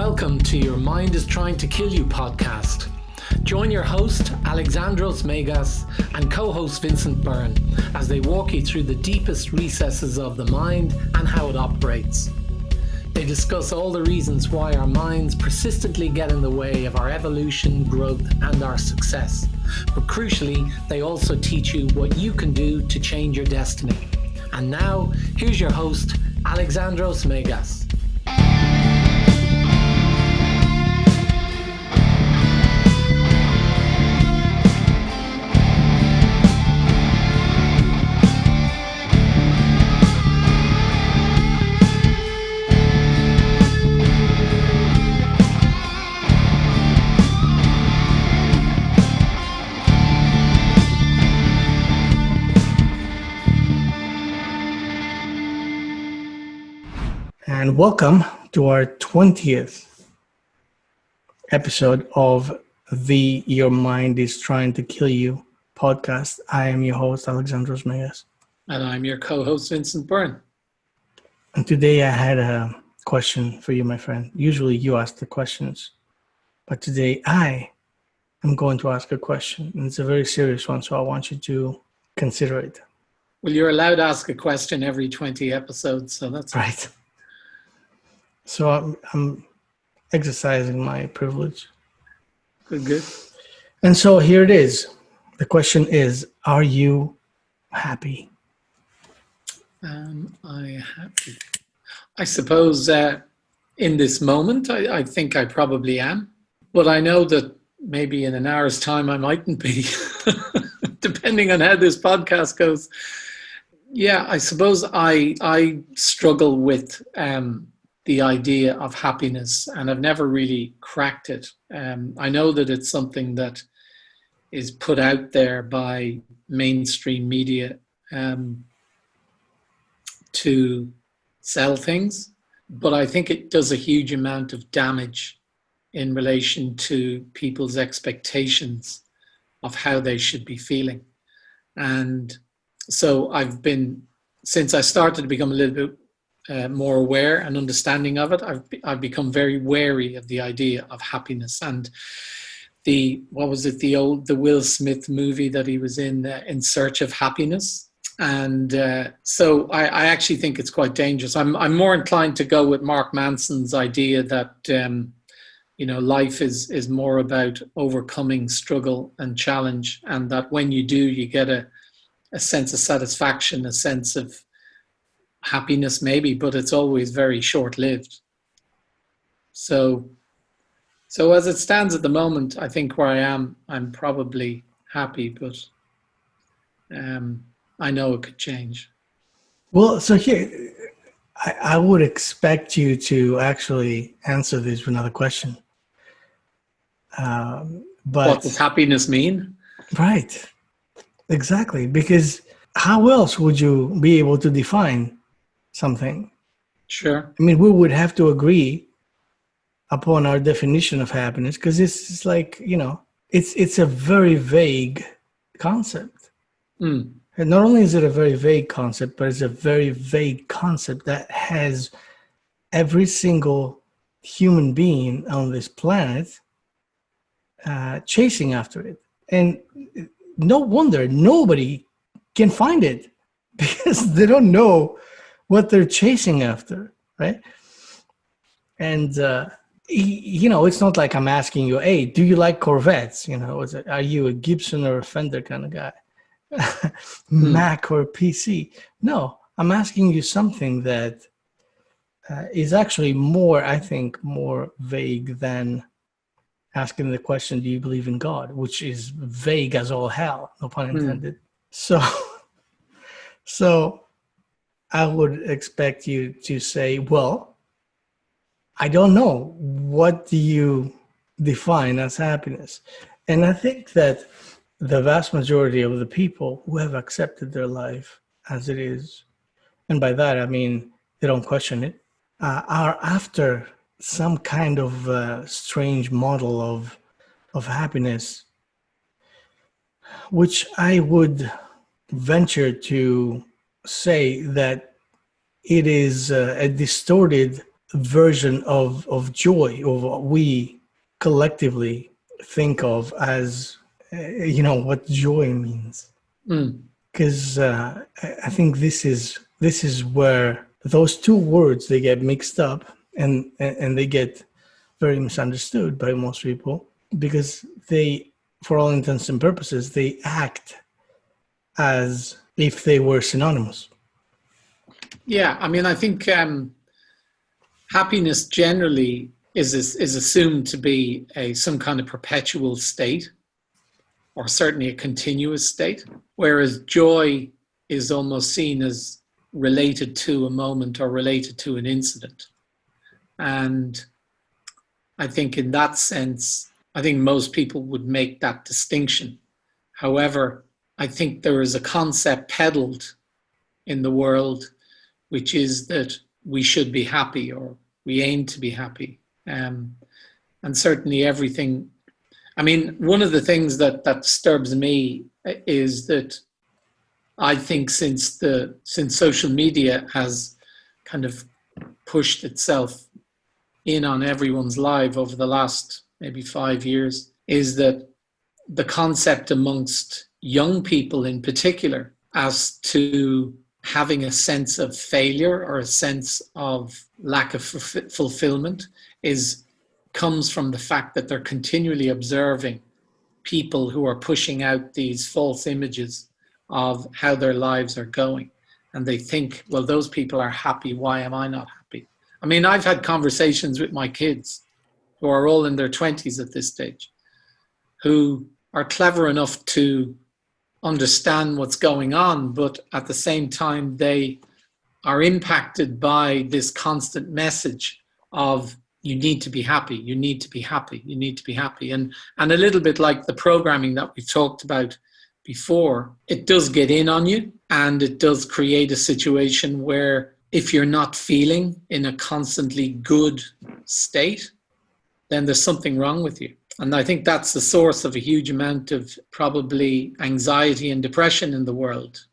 Welcome to Your Mind is Trying to Kill You podcast. Join your host, Alexandros and co-host Vincent Byrne as they walk you through the deepest recesses of the mind and how it operates. They discuss all the reasons why our minds persistently get in the way of our evolution, growth, and our success. But crucially, they also teach you what you can do to change your destiny. And now, here's your host, Alexandros. And welcome to our 20th episode of the Your Mind is Trying to Kill You podcast. I am your host, Alexandros. And I'm your co-host, Vincent Byrne. And today I had a question for you, my friend. Usually you ask the questions, but today I am going to ask a question. And it's a very serious one, so I want you to consider it. Well, you're allowed to ask a question every 20 episodes, so that's right. So I'm exercising my privilege. Good. And so here it is. The question is, are you happy? Am I happy? I suppose in this moment, I think I probably am. But I know that maybe in an hour's time, I mightn't be, depending on how this podcast goes. Yeah, I suppose I struggle with the idea of happiness, and I've never really cracked it. I know that it's something that is put out there by mainstream media to sell things, but I think it does a huge amount of damage in relation to people's expectations of how they should be feeling. And so since I started to become a little bit more aware and understanding of it, I've become very wary of the idea of happiness. And the Will Smith movie that he was in Search of Happiness. And so I actually think it's quite dangerous. I'm more inclined to go with Mark Manson's idea that life is more about overcoming struggle and challenge, and that when you do, you get a sense of satisfaction, a sense of happiness maybe, but it's always very short-lived. So as it stands at the moment, I think where I am, I'm probably happy, but I know it could change. Well, so here, I would expect you to actually answer this with another question. But what does happiness mean? Right, exactly. Because how else would you be able to define something? Sure. I mean, we would have to agree upon our definition of happiness, because it's like, it's a very vague concept. And not only is it a very vague concept, but it's a very vague concept that has every single human being on this planet chasing after it. And no wonder nobody can find it, because they don't know what they're chasing after, right? And, it's not like I'm asking you, hey, do you like Corvettes? Are you a Gibson or a Fender kind of guy? Mac or PC? No, I'm asking you something that is actually more vague than asking the question, do you believe in God? Which is vague as all hell, no pun intended. So I would expect you to say, well, I don't know. What do you define as happiness? And I think that the vast majority of the people who have accepted their life as it is, and by that I mean they don't question it, are after some kind of strange model of happiness, which I would venture to say that it is a distorted version of joy, of what we collectively think of as, what joy means. Mm. Because I think this is where those two words, they get mixed up, and they get very misunderstood by most people, because they, for all intents and purposes, they act as if they were synonymous. Yeah, I mean, I think happiness generally is assumed to be some kind of perpetual state, or certainly a continuous state, whereas joy is almost seen as related to a moment or related to an incident. And I think in that sense, I think most people would make that distinction. However, I think there is a concept peddled in the world, which is that we should be happy, or we aim to be happy. And certainly everything, I mean, one of the things that disturbs me is that I think since social media has kind of pushed itself in on everyone's life over the last maybe 5 years, is that the concept amongst young people in particular as to having a sense of failure or a sense of lack of fulfillment comes from the fact that they're continually observing people who are pushing out these false images of how their lives are going. And they think, well, those people are happy. Why am I not happy? I mean, I've had conversations with my kids who are all in their 20s at this stage, who are clever enough to understand what's going on, but at the same time, they are impacted by this constant message of, you need to be happy, you need to be happy, you need to be happy. And a little bit like the programming that we talked about before, it does get in on you, and it does create a situation where if you're not feeling in a constantly good state, then there's something wrong with you. And I think that's the source of a huge amount of probably anxiety and depression in the world,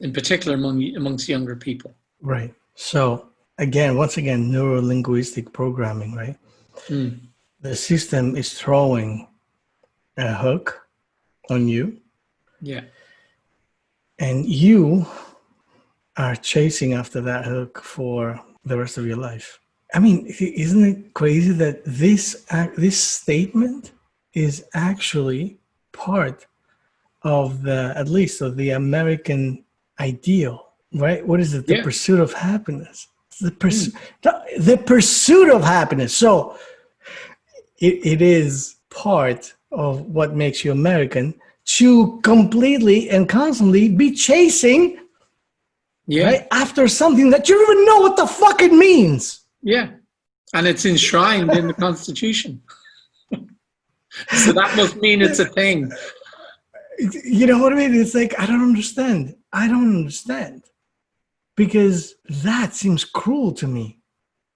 in particular amongst younger people. Right. So once again, neuro-linguistic programming, right? Mm. The system is throwing a hook on you. Yeah. And you are chasing after that hook for the rest of your life. I mean, isn't it crazy that this statement is actually part of at least of the American ideal, right? What is it? The pursuit of happiness. The pursuit of happiness. So it is part of what makes you American, to completely and constantly be chasing right after something that you don't even know what the fuck it means. Yeah. And it's enshrined in the Constitution. So that must mean it's a thing. You know what I mean? It's like, I don't understand. Because that seems cruel to me.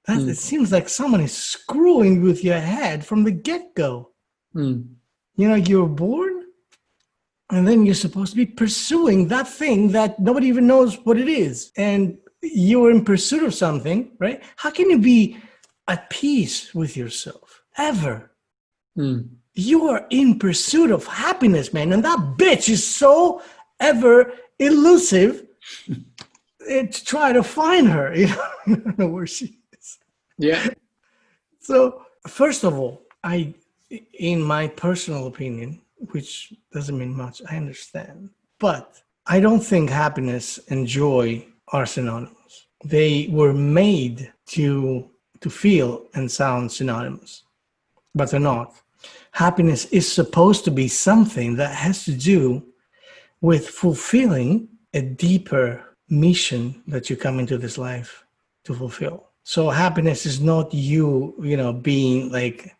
It seems like someone is screwing with your head from the get-go. You're born, and then you're supposed to be pursuing that thing that nobody even knows what it is. And you're in pursuit of something, right? How can you be at peace with yourself ever? You are in pursuit of happiness, man. And that bitch is so ever elusive to try to find her. I don't know where she is. Yeah. So, first of all, in my personal opinion, which doesn't mean much, I understand. But I don't think happiness and joy are synonymous. They were made to feel and sound synonymous, but they're not. Happiness is supposed to be something that has to do with fulfilling a deeper mission that you come into this life to fulfill. So happiness is not you, being like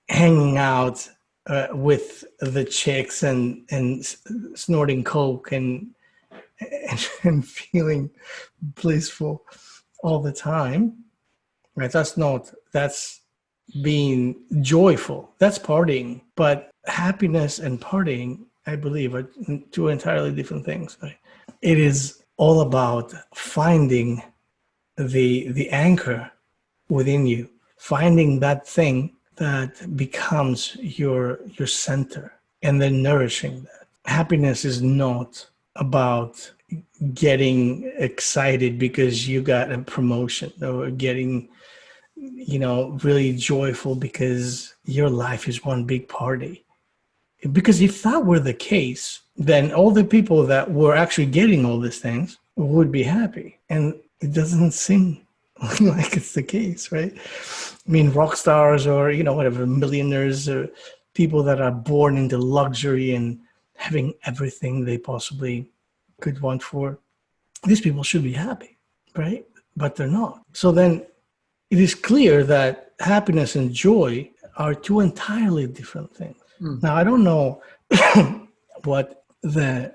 hanging out with the chicks and snorting coke and feeling blissful all the time, right? That's being joyful. That's partying. But happiness and partying, I believe, are two entirely different things. Right? It is all about finding the anchor within you, finding that thing that becomes your center, and then nourishing that. Happiness is not about getting excited because you got a promotion, or getting, really joyful because your life is one big party. Because if that were the case, then all the people that were actually getting all these things would be happy. And it doesn't seem like it's the case, right? I mean, rock stars, or, whatever, millionaires, or people that are born into luxury and having everything they possibly could want for, these people should be happy, right? But they're not. So then it is clear that happiness and joy are two entirely different things. Now, I don't know what the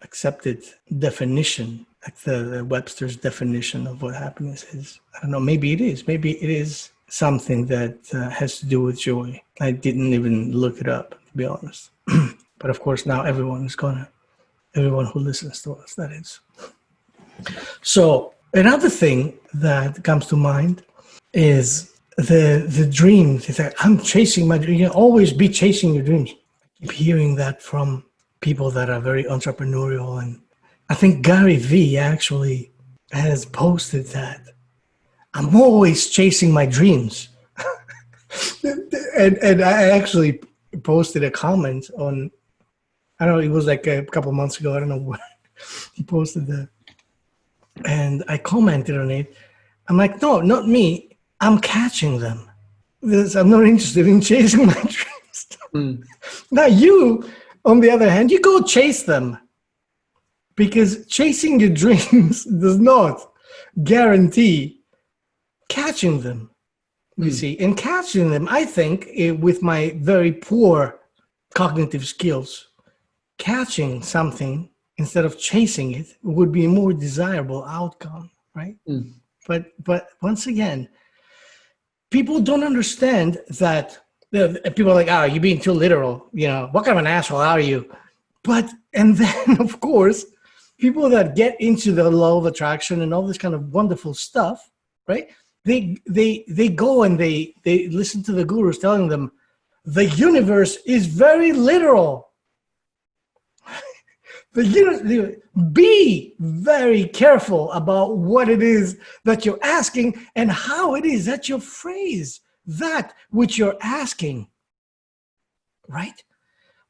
accepted definition, like the Webster's definition of what happiness is. I don't know. Maybe it is. Maybe it is something that has to do with joy. I didn't even look it up, to be honest. But of course, now everyone who listens to us, that is. So another thing that comes to mind is the dreams. It's like, I'm chasing my dream. Always be chasing your dreams. I keep hearing that from people that are very entrepreneurial, and I think Gary Vee actually has posted that. I'm always chasing my dreams. and I actually posted a comment on, I don't know, it was like a couple of months ago. I don't know what he posted that. And I commented on it. I'm like, no, not me. I'm catching them. I'm not interested in chasing my dreams. Now you, on the other hand, you go chase them, because chasing your dreams does not guarantee catching them. You see, and catching them, I think, with my very poor cognitive skills, catching something instead of chasing it would be a more desirable outcome, right? But once again, people don't understand that. People are like, "Oh, you're being too literal. What kind of an asshole are you?" And then, of course, people that get into the law of attraction and all this kind of wonderful stuff, right? They go and they listen to the gurus telling them the universe is very literal. Be very careful about what it is that you're asking and how it is that you phrase that which you're asking, right?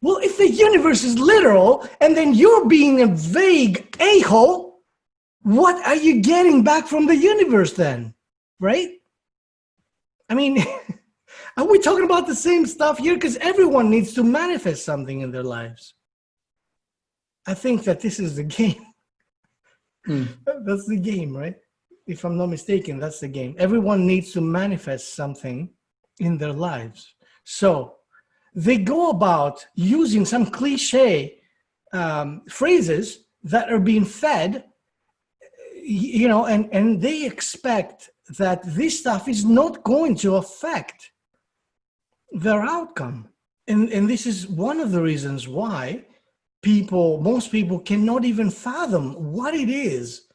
Well, if the universe is literal and then you're being a vague a-hole, what are you getting back from the universe then, right? I mean, are we talking about the same stuff here? Because everyone needs to manifest something in their lives. I think that this is the game. That's the game, right? If I'm not mistaken, that's the game. Everyone needs to manifest something in their lives. So they go about using some cliche phrases that are being fed, and they expect that this stuff is not going to affect their outcome. And this is one of the reasons why most people cannot even fathom what it is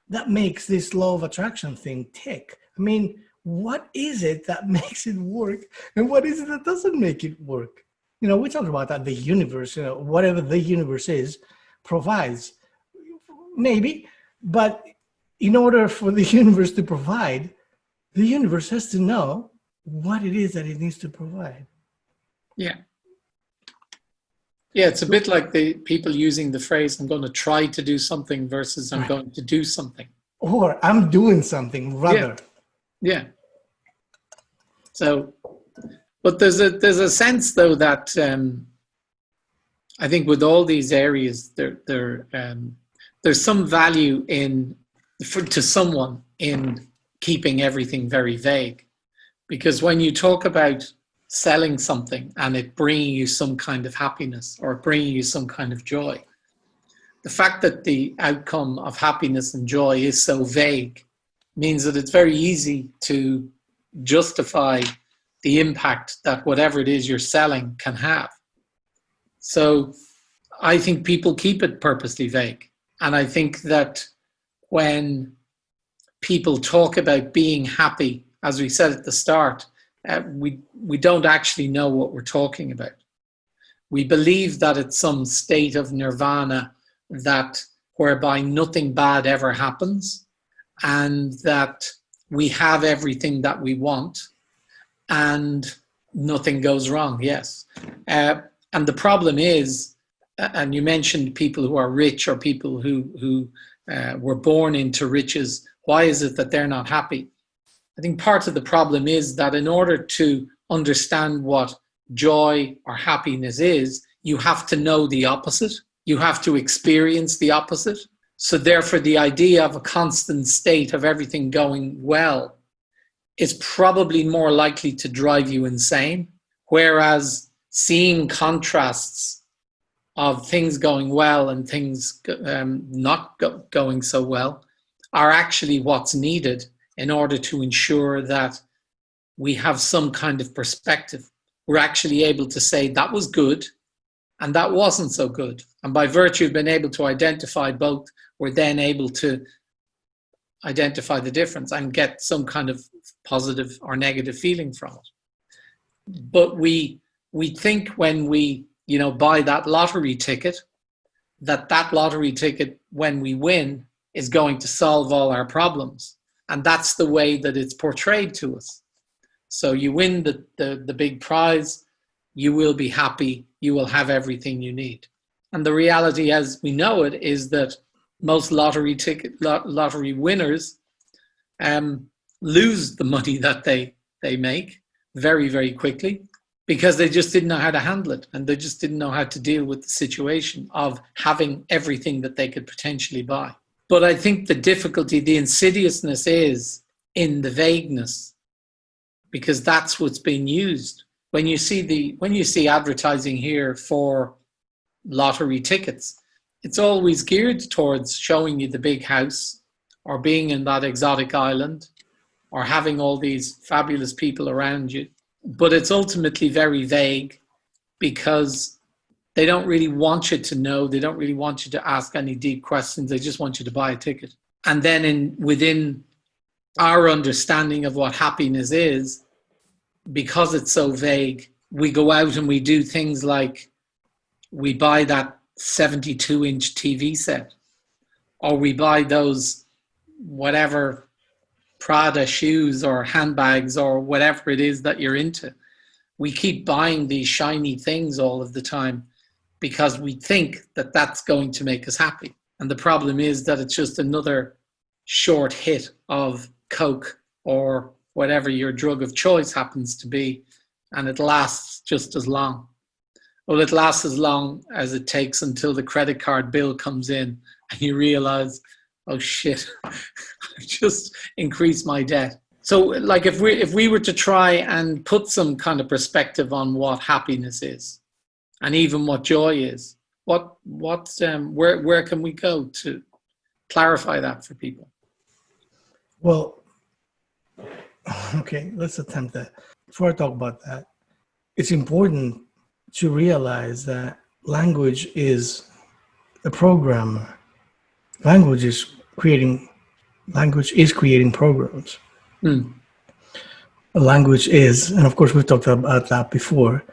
that makes this law of attraction thing tick. I mean, what is it that makes it work, and what is it that doesn't make it work? We talk about that the universe, whatever the universe is, provides. Maybe, but in order for the universe to provide, the universe has to know what it is that it needs to provide. Yeah. Yeah, it's a bit like the people using the phrase, I'm going to try to do something versus I'm going to do something. Or I'm doing something, rather. Yeah. So, but there's a sense, though, that I think with all these areas, there's some value to someone in keeping everything very vague. Because when you talk about selling something and it bringing you some kind of happiness or bringing you some kind of joy, the fact that the outcome of happiness and joy is so vague means that it's very easy to justify the impact that whatever it is you're selling can have. So I think people keep it purposely vague. And I think that when people talk about being happy, as we said at the start, we don't actually know what we're talking about. We believe that it's some state of nirvana that whereby nothing bad ever happens, and that we have everything that we want and nothing goes wrong. Yes. And the problem is, and you mentioned people who are rich or people who were born into riches. Why is it that they're not happy? I think part of the problem is that in order to understand what joy or happiness is, you have to know the opposite. You have to experience the opposite. So therefore, the idea of a constant state of everything going well is probably more likely to drive you insane. Whereas seeing contrasts of things going well and things not going so well are actually what's needed in order to ensure that we have some kind of perspective. We're actually able to say that was good and that wasn't so good. And by virtue of being able to identify both, we're then able to identify the difference and get some kind of positive or negative feeling from it. But we think when we buy that lottery ticket, that lottery ticket, when we win, is going to solve all our problems. And that's the way that it's portrayed to us. So you win the big prize, you will be happy, you will have everything you need. And the reality as we know it is that most lottery winners lose the money that they make very, very quickly, because they just didn't know how to handle it, and they just didn't know how to deal with the situation of having everything that they could potentially buy. But I think the difficulty, the insidiousness is in the vagueness, because that's what's being used. When you see advertising here for lottery tickets, it's always geared towards showing you the big house, or being in that exotic island, or having all these fabulous people around you. But it's ultimately very vague, because they don't really want you to know. They don't really want you to ask any deep questions. They just want you to buy a ticket. And then within our understanding of what happiness is, because it's so vague, we go out and we do things like we buy that 72-inch TV set, or we buy those whatever Prada shoes or handbags or whatever it is that you're into. We keep buying these shiny things all of the time because we think that that's going to make us happy. And the problem is that it's just another short hit of Coke or whatever your drug of choice happens to be, and it lasts just as long. Well, it lasts as long as it takes until the credit card bill comes in and you realize, oh shit, I just increased my debt. So like if we were to try and put some kind of perspective on what happiness is and even what joy is, where can we go to clarify that for people? Well, okay, let's attempt that. Before I talk about that, it's important to realize that language is a programmer. Language is creating programs. Mm. Language is, and of course we've talked about that before,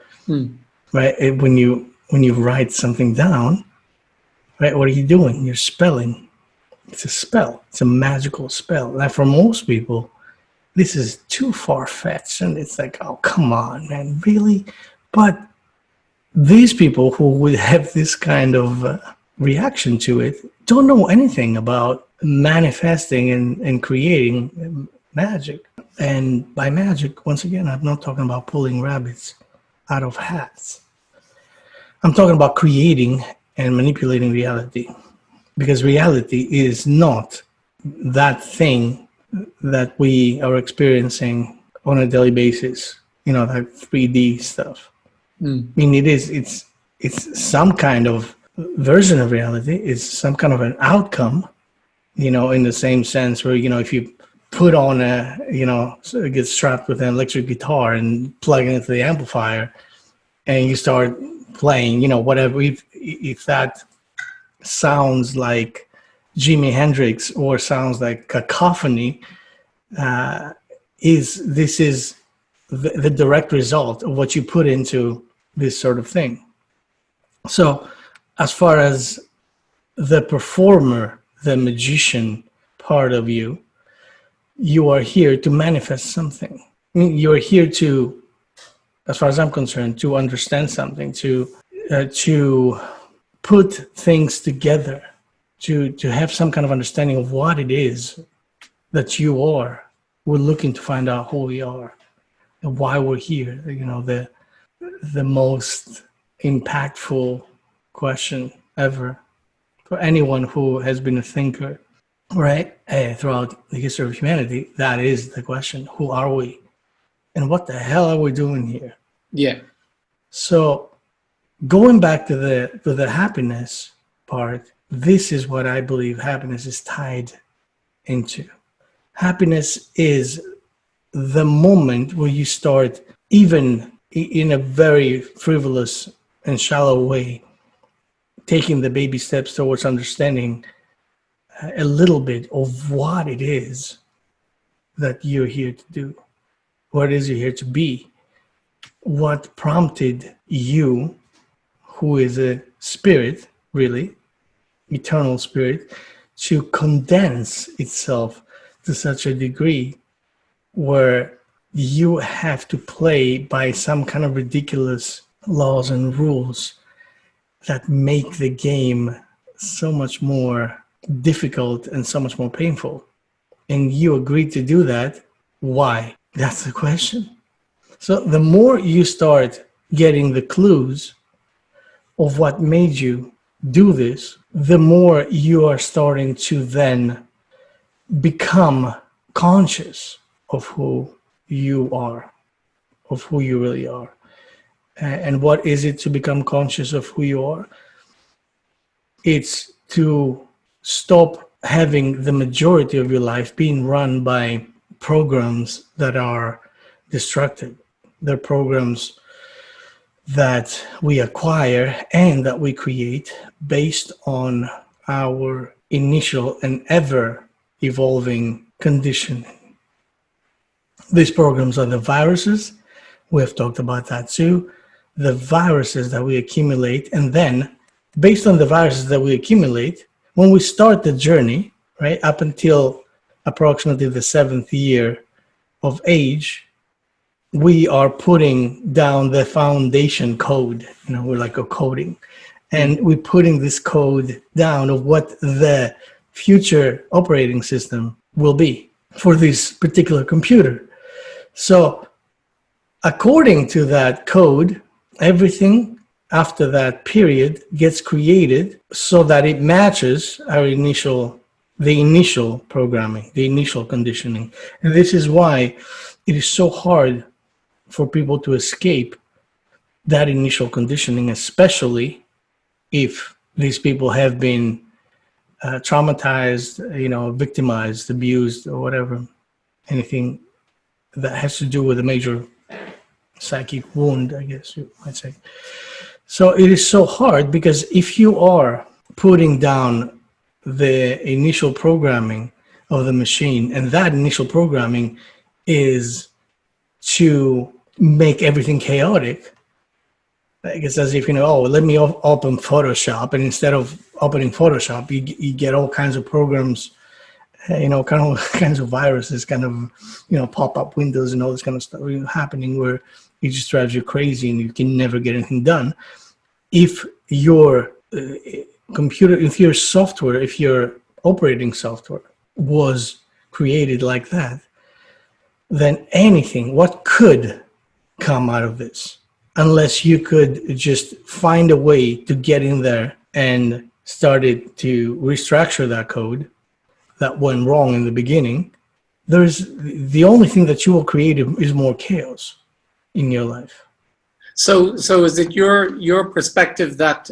right? When you write something down, right, what are you doing? You're spelling. It's a spell. It's a magical spell. Now, for most people, this is too far-fetched, and it's like, oh, come on, man, really? But these people who would have this kind of reaction to it don't know anything about manifesting and creating magic. And by magic, once again, I'm not talking about pulling rabbits out of hats. I'm talking about creating and manipulating reality, because reality is not that thing that we are experiencing on a daily basis, that 3D stuff. I mean, it's some kind of version of reality. It's some kind of an outcome, in the same sense where, if you put on get strapped with an electric guitar and plug it into the amplifier and you start playing, whatever, if that sounds like Jimi Hendrix or sounds like cacophony, is the direct result of what you put into this sort of thing. So as far as the performer, the magician part of you, you are here to manifest something. I mean, you're here to, as far as I'm concerned, to understand something, to put things together, to have some kind of understanding of what it is that you are. We're looking to find out who we are and why we're here. You know, the most impactful question ever for anyone who has been a thinker, right? Throughout the history of humanity, that is the question: who are we, and what the hell are we doing here? Yeah. So, going back to the happiness part, this is what I believe happiness is tied into. Happiness is the moment where you start, even in a very frivolous and shallow way, taking the baby steps towards understanding a little bit of what it is that you're here to do, what it is you're here to be, what prompted you, who is a spirit, really, eternal spirit, to condense itself to such a degree where you have to play by some kind of ridiculous laws and rules that make the game so much more difficult and so much more painful. And you agreed to do that. Why? That's the question. So the more you start getting the clues of what made you do this, the more you are starting to then become conscious of who you are, of who you really are. And what is it to become conscious of who you are? It's to stop having the majority of your life being run by programs that are destructive. They're programs that we acquire and that we create based on our initial and ever evolving conditioning. These programs are the viruses. We have talked about that too. The viruses that we accumulate, and then based on the viruses that we accumulate, when we start the journey, right, up until approximately the 7th year of age, we are putting down the foundation code. You know, we're like a coding, and we're putting this code down of what the future operating system will be for this particular computer. So according to that code, everything after that period gets created so that it matches the initial programming, the initial conditioning. And this is why it is so hard for people to escape that initial conditioning, especially if these people have been traumatized, victimized, abused, or whatever, anything that has to do with a major psychic wound, I guess you might say. So it is so hard because if you are putting down the initial programming of the machine, and that initial programming is to make everything chaotic, like it's as if, let me open Photoshop, and instead of opening Photoshop, you get all kinds of programs, kinds of viruses, pop-up windows and all this kind of stuff happening where it just drives you crazy and you can never get anything done. If your computer, if your software, if your operating software was created like that, then what could come out of this? Unless you could just find a way to get in there and started to restructure that code that went wrong in the beginning, the only thing that you will create is more chaos in your life. So is it your perspective that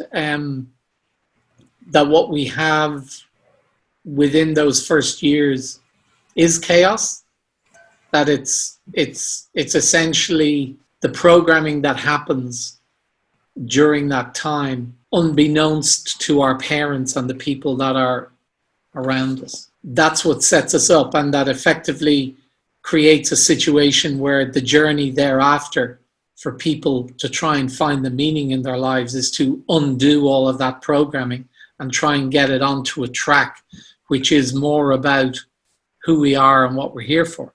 that what we have within those first years is chaos? That it's essentially the programming that happens during that time, unbeknownst to our parents and the people that are around us. That's what sets us up, and that effectively creates a situation where the journey thereafter for people to try and find the meaning in their lives is to undo all of that programming and try and get it onto a track which is more about who we are and what we're here for.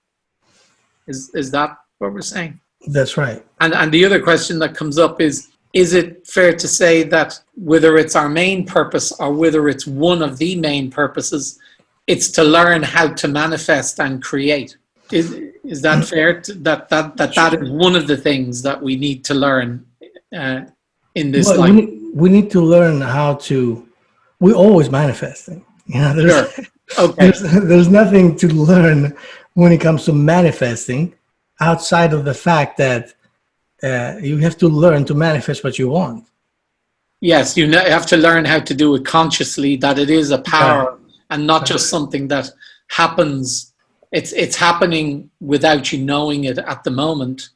Is that what we're saying? That's right. And the other question that comes up is it fair to say that whether it's our main purpose or whether it's one of the main purposes, it's to learn how to manifest and create? Is that fair? That is one of the things that we need to learn in this life. We need to learn how to. We're always manifesting. You know, Sure. Okay. There's nothing to learn when it comes to manifesting outside of the fact that you have to learn to manifest what you want. Yes, you have to learn how to do it consciously, that it is a power, Right. and not just something that happens. It's happening without you knowing it at the moment,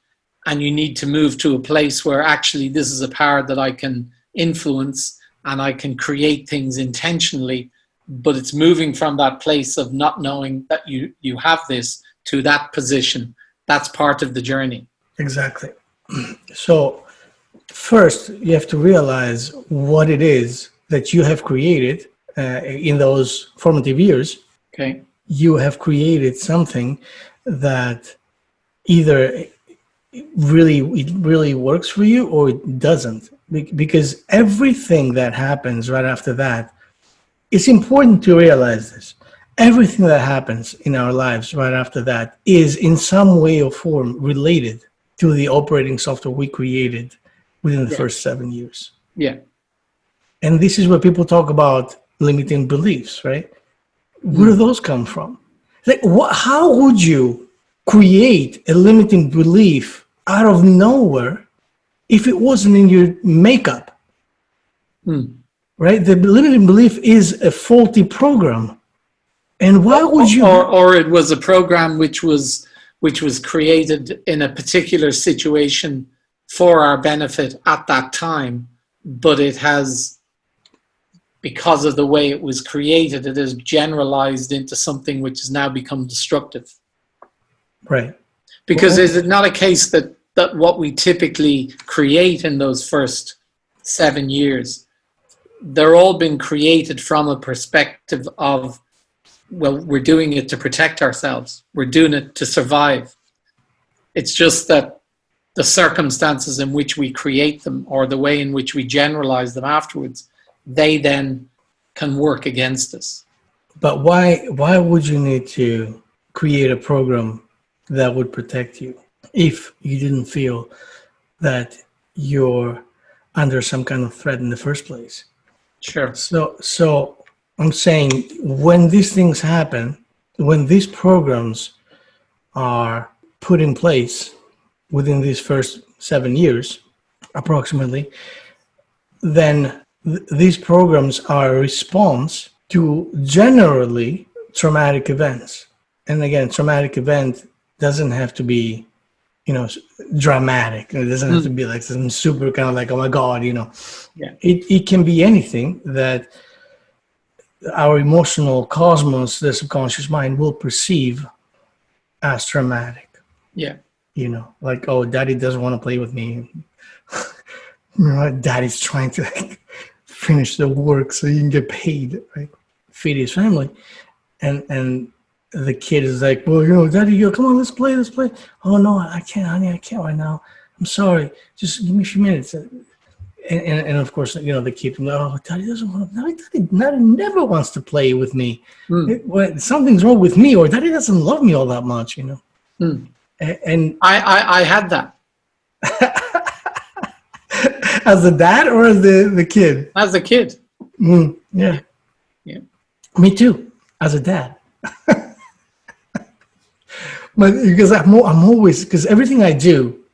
and you need to move to a place where actually this is a power that I can influence and I can create things intentionally, but it's moving from that place of not knowing that you have this to that position. That's part of the journey. Exactly. So first, you have to realize what it is that you have created in those formative years. Okay. You have created something that either it really works for you or it doesn't. Because everything that happens right after that, it's important to realize this. Everything that happens in our lives right after that is in some way or form related to the operating software we created within the first 7 years. Yeah. And this is where people talk about limiting beliefs, right? Where do those come from? Like, how would you create a limiting belief out of nowhere if it wasn't in your makeup? Right? The limiting belief is a faulty program. And why would you? Or it was a program which was created in a particular situation for our benefit at that time, but it has, because of the way it was created, it has generalized into something which has now become destructive. Right. Because is it not a case that what we typically create in those first 7 years, they're all been created from a perspective of, well, we're doing it to protect ourselves. We're doing it to survive. It's just that the circumstances in which we create them or the way in which we generalize them afterwards, they then can work against us. But why would you need to create a program that would protect you if you didn't feel that you're under some kind of threat in the first place? Sure. So I'm saying when these things happen, when these programs are put in place within these first 7 years, approximately, then these programs are a response to generally traumatic events. And again, traumatic event doesn't have to be, dramatic. It doesn't have to be like some super kind of like, oh my God, Yeah. It can be anything that our emotional cosmos, the subconscious mind, will perceive as traumatic. Yeah. Like, oh, daddy doesn't want to play with me. Daddy's trying to finish the work so you can get paid, right? Feed his family. And the kid is like, well, daddy, come on, let's play. Oh, no, I can't, honey, I can't right now. I'm sorry. Just give me a few minutes. And of course, the kid, oh, daddy doesn't want to, daddy never wants to play with me. Something's wrong with me, or daddy doesn't love me all that much, And I had that. As a dad or as the kid? As a kid. Yeah. Yeah. Me too, as a dad. But because I'm always, because everything I do,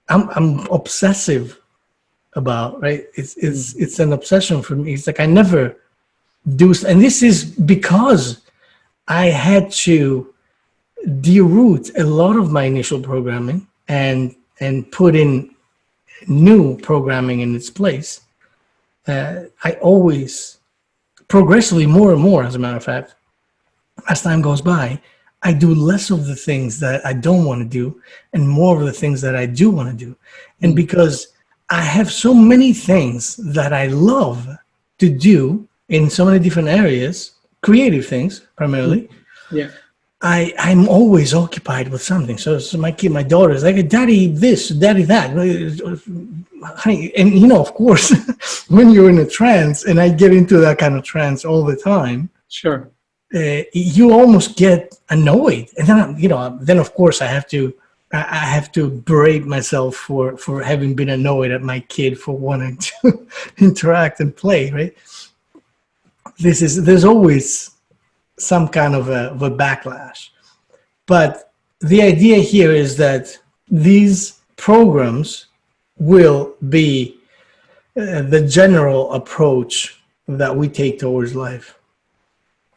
I'm obsessive about, right? It's an obsession for me. It's like I never do, and this is because I had to deroot a lot of my initial programming and put in new programming in its place. I always progressively more and more, as a matter of fact, as time goes by, I do less of the things that I don't want to do and more of the things that I do want to do. And because I have so many things that I love to do in so many different areas, creative things primarily, Yeah. I'm always occupied with something. So my daughter is like, Daddy this, Daddy that. Honey, and of course, when you're in a trance, and I get into that kind of trance all the time, Sure. you almost get annoyed. And then, then of course I have to berate myself for having been annoyed at my kid for wanting to interact and play, right? There's always some kind of a backlash. But the idea here is that these programs will be the general approach that we take towards life.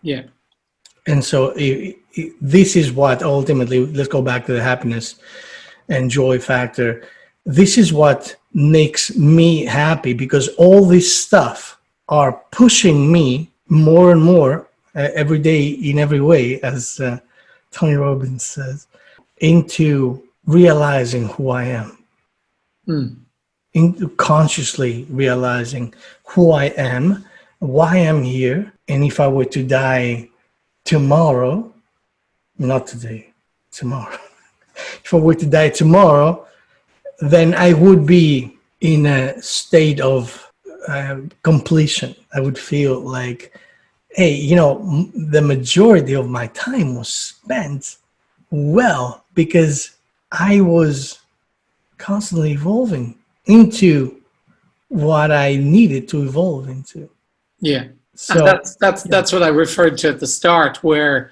Yeah. And so this is what ultimately, let's go back to the happiness and joy factor. This is what makes me happy, because all this stuff are pushing me more and more every day in every way, as Tony Robbins says, into realizing who I am, into consciously realizing who I am, why I'm here, and if I were to die tomorrow, not today, tomorrow. If I were to die tomorrow, then I would be in a state of completion. I would feel like, hey, the majority of my time was spent well because I was constantly evolving into what I needed to evolve into. Yeah. So And that's what I referred to at the start, where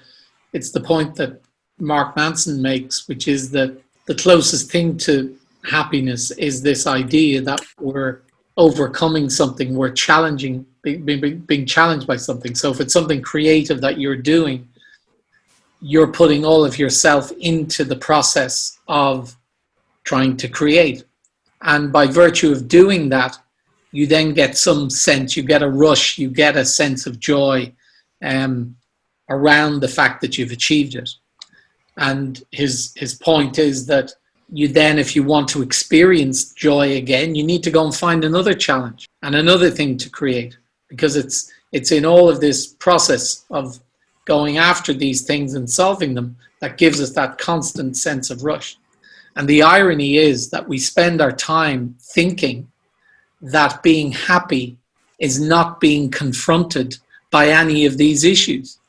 it's the point that Mark Manson makes, which is that the closest thing to happiness is this idea that we're overcoming something, we're challenging, being challenged by something. So if it's something creative that you're doing, you're putting all of yourself into the process of trying to create. And by virtue of doing that, you then get some sense, you get a rush, you get a sense of joy around the fact that you've achieved it. And his point is that you then, if you want to experience joy again, you need to go and find another challenge and another thing to create, because it's in all of this process of going after these things and solving them that gives us that constant sense of rush. And the irony is that we spend our time thinking that being happy is not being confronted by any of these issues.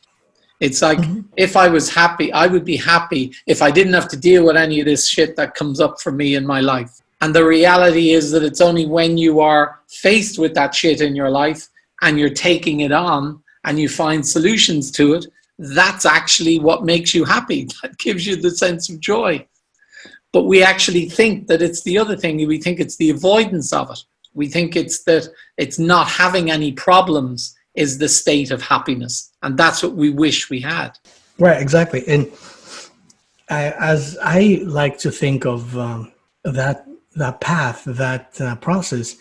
It's like, if I was happy, I would be happy if I didn't have to deal with any of this shit that comes up for me in my life. And the reality is that it's only when you are faced with that shit in your life and you're taking it on and you find solutions to it, that's actually what makes you happy. That gives you the sense of joy. But we actually think that it's the other thing. We think it's the avoidance of it. We think it's that it's not having any problems is the state of happiness. And that's what we wish we had. Right, exactly. And as I like to think of that path, that process,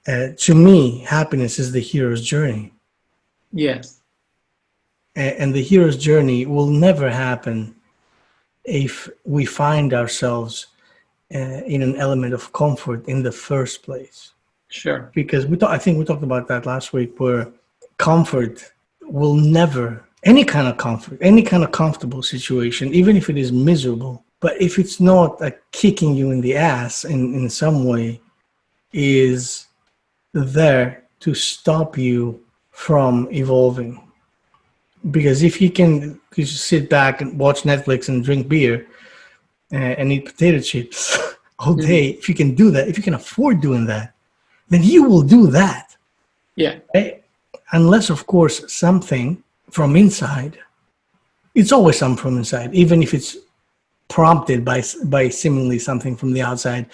to me, happiness is the hero's journey. Yes. And the hero's journey will never happen if we find ourselves in an element of comfort in the first place. Sure. Because I think we talked about that last week, where comfort will never, any kind of comfort, any kind of comfortable situation, even if it is miserable, but if it's not kicking you in the ass in some way, is there to stop you from evolving. Because if you can just sit back and watch Netflix and drink beer and eat potato chips all day, if you can do that, if you can afford doing that, then you will do that. Yeah. Right? Unless, of course, something from inside, it's always something from inside, even if it's prompted by seemingly something from the outside.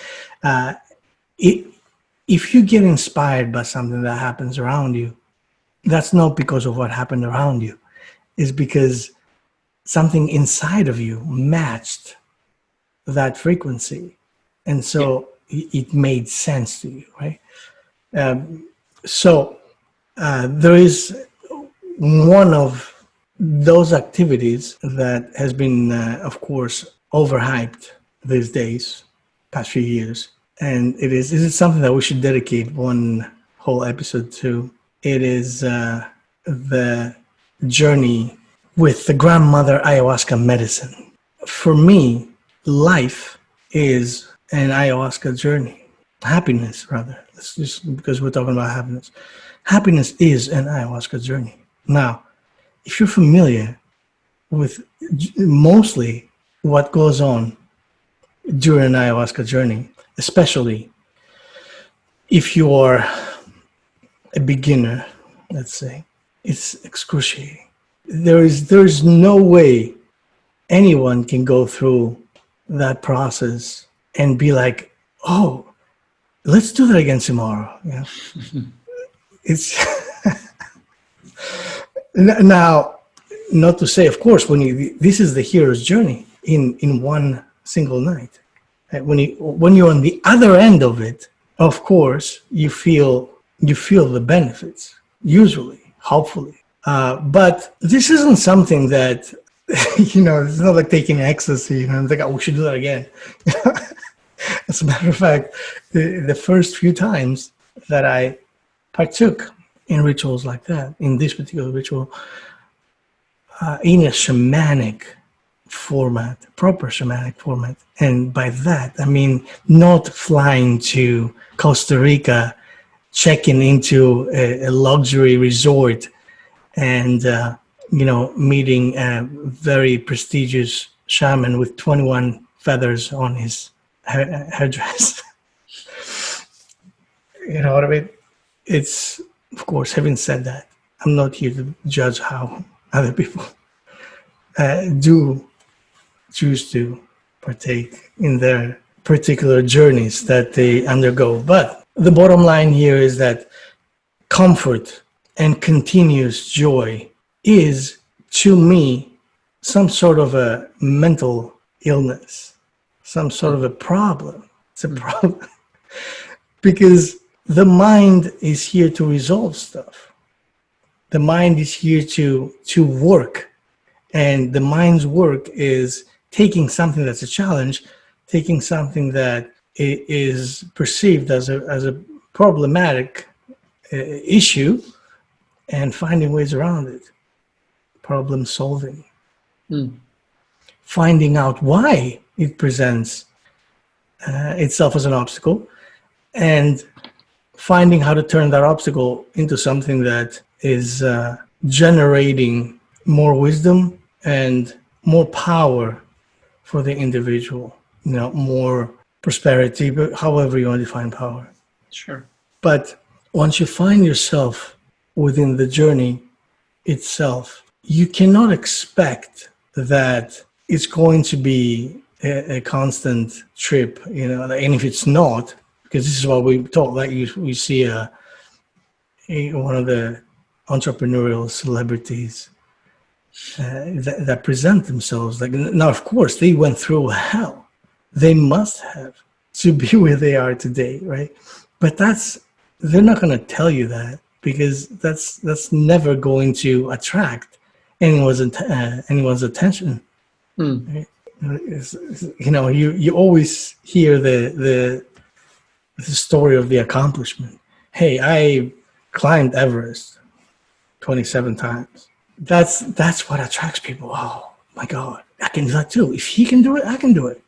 If you get inspired by something that happens around you, that's not because of what happened around you. It's because something inside of you matched that frequency. And so it made sense to you, right? So There is one of those activities that has been, of course, overhyped these days, past few years. And it is something that we should dedicate one whole episode to. It is the journey with the grandmother ayahuasca medicine. For me, life is an ayahuasca journey. Happiness, rather. It's just because we're talking about happiness. Happiness is an ayahuasca journey. Now, if you're familiar with mostly what goes on during an ayahuasca journey, especially if you are a beginner, let's say, it's excruciating. There is no way anyone can go through that process and be like, oh, let's do that again tomorrow. Yeah. It's now, not to say, of course, this is the hero's journey in one single night. When you're on the other end of it, of course, you feel the benefits, usually, hopefully. But this isn't something that, it's not like taking ecstasy, it's like, oh, we should do that again. As a matter of fact, the first few times that I partook in rituals like that, in this particular ritual, in a shamanic format, proper shamanic format. And by that, I mean not flying to Costa Rica, checking into a luxury resort and, meeting a very prestigious shaman with 21 feathers on his hairdress. You know what I mean? It's, of course, having said that, I'm not here to judge how other people do choose to partake in their particular journeys that they undergo. But the bottom line here is that comfort and continuous joy is, to me, some sort of a mental illness, some sort of a problem. It's a problem because the mind is here to resolve stuff. The mind is here to work. And the mind's work is taking something that's a challenge, taking something that is perceived as a problematic issue, and finding ways around it. Problem solving. Finding out why it presents itself as an obstacle, and finding how to turn that obstacle into something that is generating more wisdom and more power for the individual, more prosperity, but however you want to define power. Sure. But once you find yourself within the journey itself, you cannot expect that it's going to be a constant trip, and if it's not, because this is what we talk, like you see one of the entrepreneurial celebrities that present themselves like, now of course they went through hell, they must have, to be where they are today, right? But they're not going to tell you that, because that's never going to attract anyone's attention. Right? You always hear the story of the accomplishment. Hey, I climbed Everest 27 times. That's what attracts people. Oh my God, I can do that too. If he can do it, I can do it.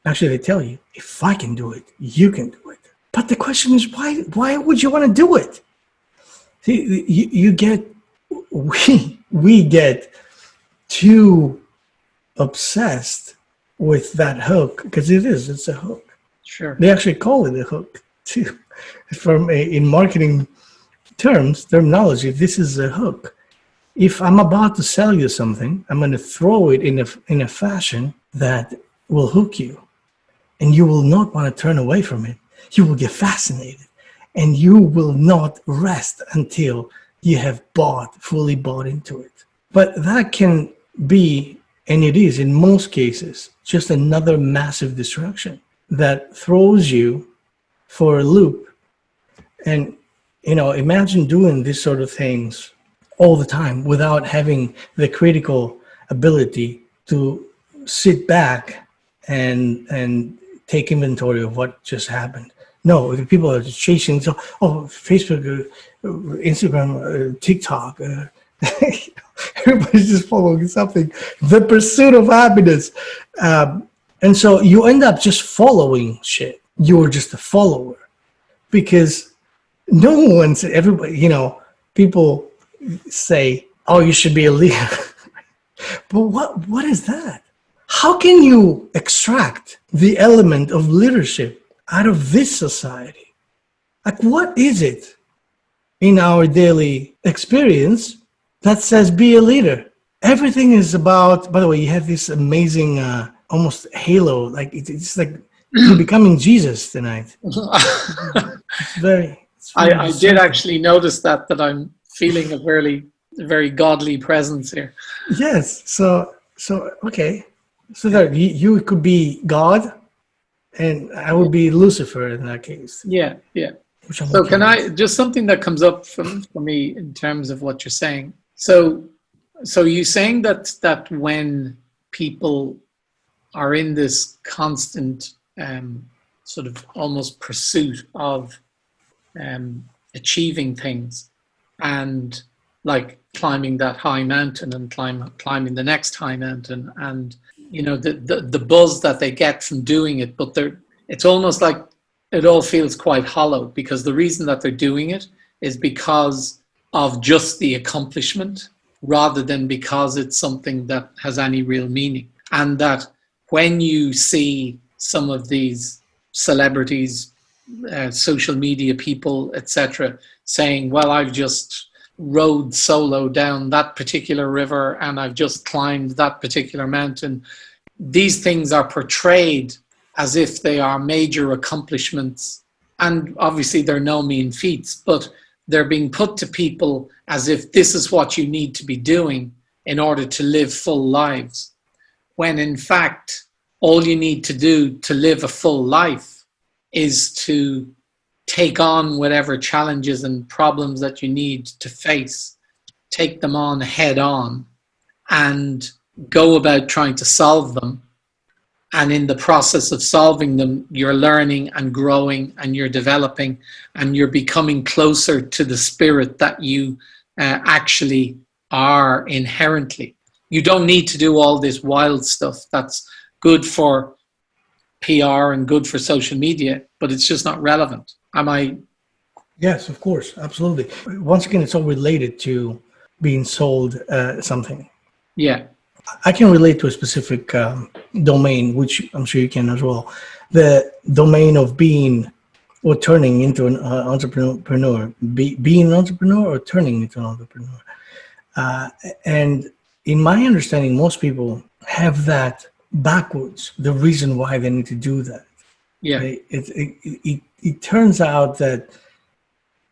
Actually, they tell you, if I can do it, you can do it. But the question is, why would you want to do it? See, we get too obsessed with that hook, because it's a hook. Sure. They actually call it a hook too. In marketing terminology, this is a hook. If I'm about to sell you something, I'm going to throw it in a fashion that will hook you, and you will not want to turn away from it. You will get fascinated, and you will not rest until you have fully bought into it. But that can be, and it is in most cases, just another massive distraction that throws you for a loop. And imagine doing these sort of things all the time without having the critical ability to sit back and take inventory of what just happened. No, the people are just chasing. So, Facebook, Instagram, TikTok. Everybody's just following something. The pursuit of happiness. And so you end up just following shit. You're just a follower. Because no one's, everybody, people say, oh, you should be a leader. But what is that? How can you extract the element of leadership out of this society? Like, what is it in our daily experience that says be a leader? Everything is about, by the way, you have this amazing, almost halo, like it's like you're becoming Jesus tonight. It's very I did actually notice that I'm feeling a very godly presence here. Yes. So okay. So that you could be God, and I would be Lucifer in that case. Yeah. So can I, just something that comes up for me in terms of what you're saying. So you're saying that when people are in this constant sort of almost pursuit of achieving things, and like climbing that high mountain and climbing the next high mountain, and the buzz that they get from doing it, but it's almost like it all feels quite hollow, because the reason that they're doing it is because of just the accomplishment, rather than because it's something that has any real meaning. And that when you see some of these celebrities, social media people, etc., saying, well, I've just rode solo down that particular river and I've just climbed that particular mountain, these things are portrayed as if they are major accomplishments. And obviously they're no mean feats, but they're being put to people as if this is what you need to be doing in order to live full lives. When in fact, all you need to do to live a full life is to take on whatever challenges and problems that you need to face, take them on head on, and go about trying to solve them. And in the process of solving them, you're learning and growing and you're developing and you're becoming closer to the spirit that you actually are inherently. You don't need to do all this wild stuff that's good for PR and good for social media, but it's just not relevant. Am I? Yes, of course. Absolutely. Once again, it's all related to being sold something. Yeah. I can relate to a specific domain, which I'm sure you can as well. The domain of being or turning into an entrepreneur, being an entrepreneur or turning into an entrepreneur. And in my understanding, most people have that backwards, the reason why they need to do that. Yeah. It turns out that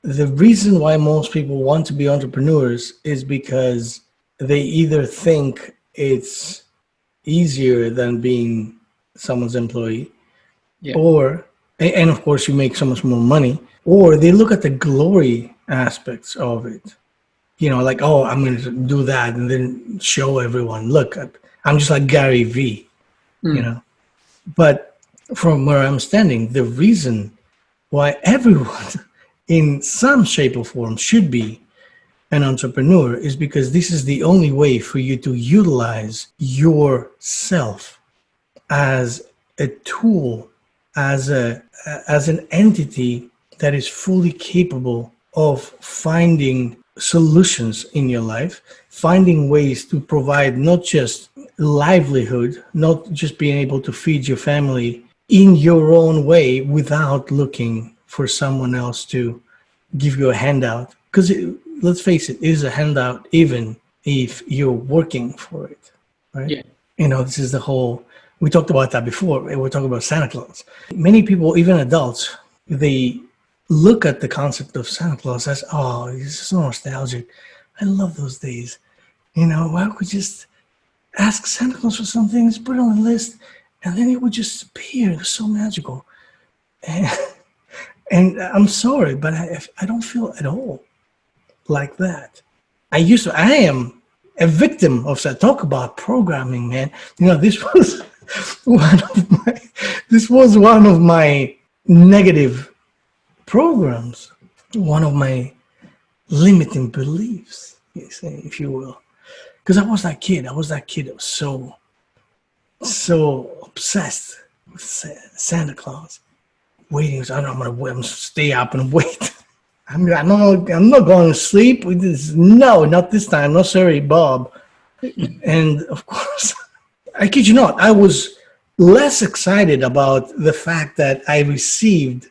the reason why most people want to be entrepreneurs is because they either think it's easier than being someone's employee, Yeah. or, and of course you make so much more money, or they look at the glory aspects of it. Like, oh, I'm going to do that and then show everyone, look, I'm just like Gary V, But from where I'm standing, the reason why everyone in some shape or form should be an entrepreneur is because this is the only way for you to utilize yourself as a tool, as an entity that is fully capable of finding solutions in your life, finding ways to provide not just livelihood, not just being able to feed your family in your own way without looking for someone else to give you a handout. Because let's face it is a handout even if you're working for it, right? Yeah. This is the whole, we talked about that before. We're talking about Santa Claus. Many people, even adults, they look at the concept of Santa Claus as, oh, it's so nostalgic. I love those days. I could just ask Santa Claus for something, just put it on the list, and then it would just appear. It was so magical. And I'm sorry, but I don't feel at all like that. I am a victim of that. Talk about programming, man. You know, one of my, this was one of my negative programs, one of my limiting beliefs, if you will. Because I was that kid that was so obsessed with Santa Claus, waiting. So I'm gonna stay up and wait. I'm not going to sleep. No, not this time. No, sorry, Bob. And of course, I kid you not, I was less excited about the fact that I received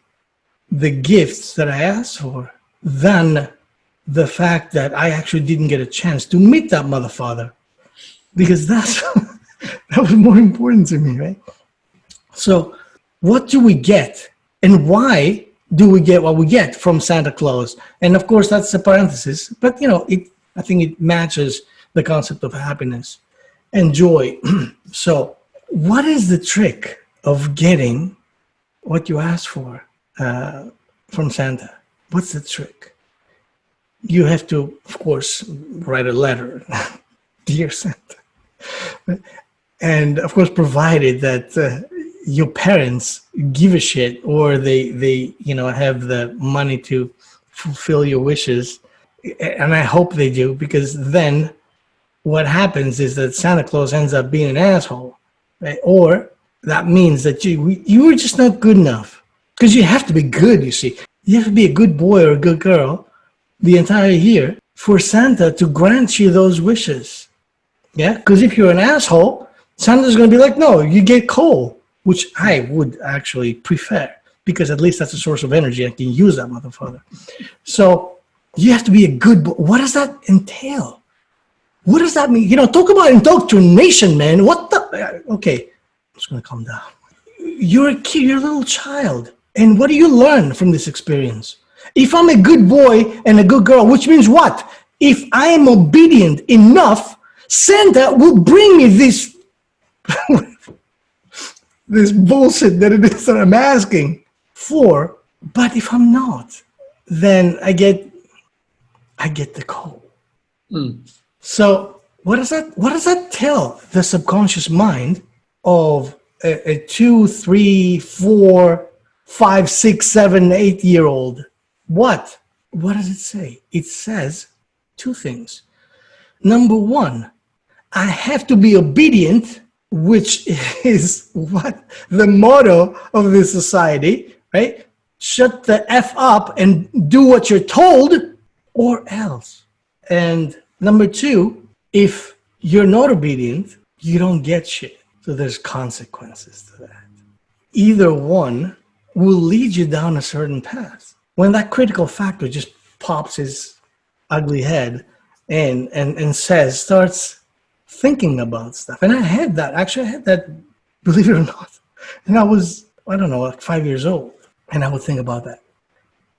the gifts that I asked for than the fact that I actually didn't get a chance to meet that motherfucker, because that was more important to me, right? So what do we get, and why do we get what we get from Santa Claus? And of course, that's a parenthesis, but you know, I think it matches the concept of happiness and joy. So what is the trick of getting what you asked for from Santa? What's the trick? You have to, of course, write a letter, dear Santa. And of course, provided that your parents give a shit, or they have the money to fulfill your wishes. And I hope they do, because then what happens is that Santa Claus ends up being an asshole, right? Or that means that you were just not good enough, because you have to be good, you see. You have to be a good boy or a good girl the entire year for Santa to grant you those wishes. Yeah, because if you're an asshole, Santa's going to be like, no, you get coal, which I would actually prefer, because at least that's a source of energy. I can use that motherfucker. So you have to be a good boy. What does that entail? What does that mean? You know, talk about indoctrination, man. What the? Okay, I'm just going to calm down. You're a kid, you're a little child. And what do you learn from this experience? If I'm a good boy and a good girl, which means what? If I am obedient enough, Santa will bring me this this bullshit that it is that I'm asking for. But if I'm not, then I get the coal. So what does that tell the subconscious mind of a 2, 3, 4, 5, 6, 7, 8-year-old? What does it say? It says two things. Number one, I have to be obedient, which is what the motto of this society, right? Shut the F up and do what you're told, or else. And number two, if you're not obedient, you don't get shit. So there's consequences to that. Either one will lead you down a certain path. When that critical factor just pops his ugly head and starts thinking about stuff. And I had that, believe it or not. And I was, I don't know, like 5 years old. And I would think about that.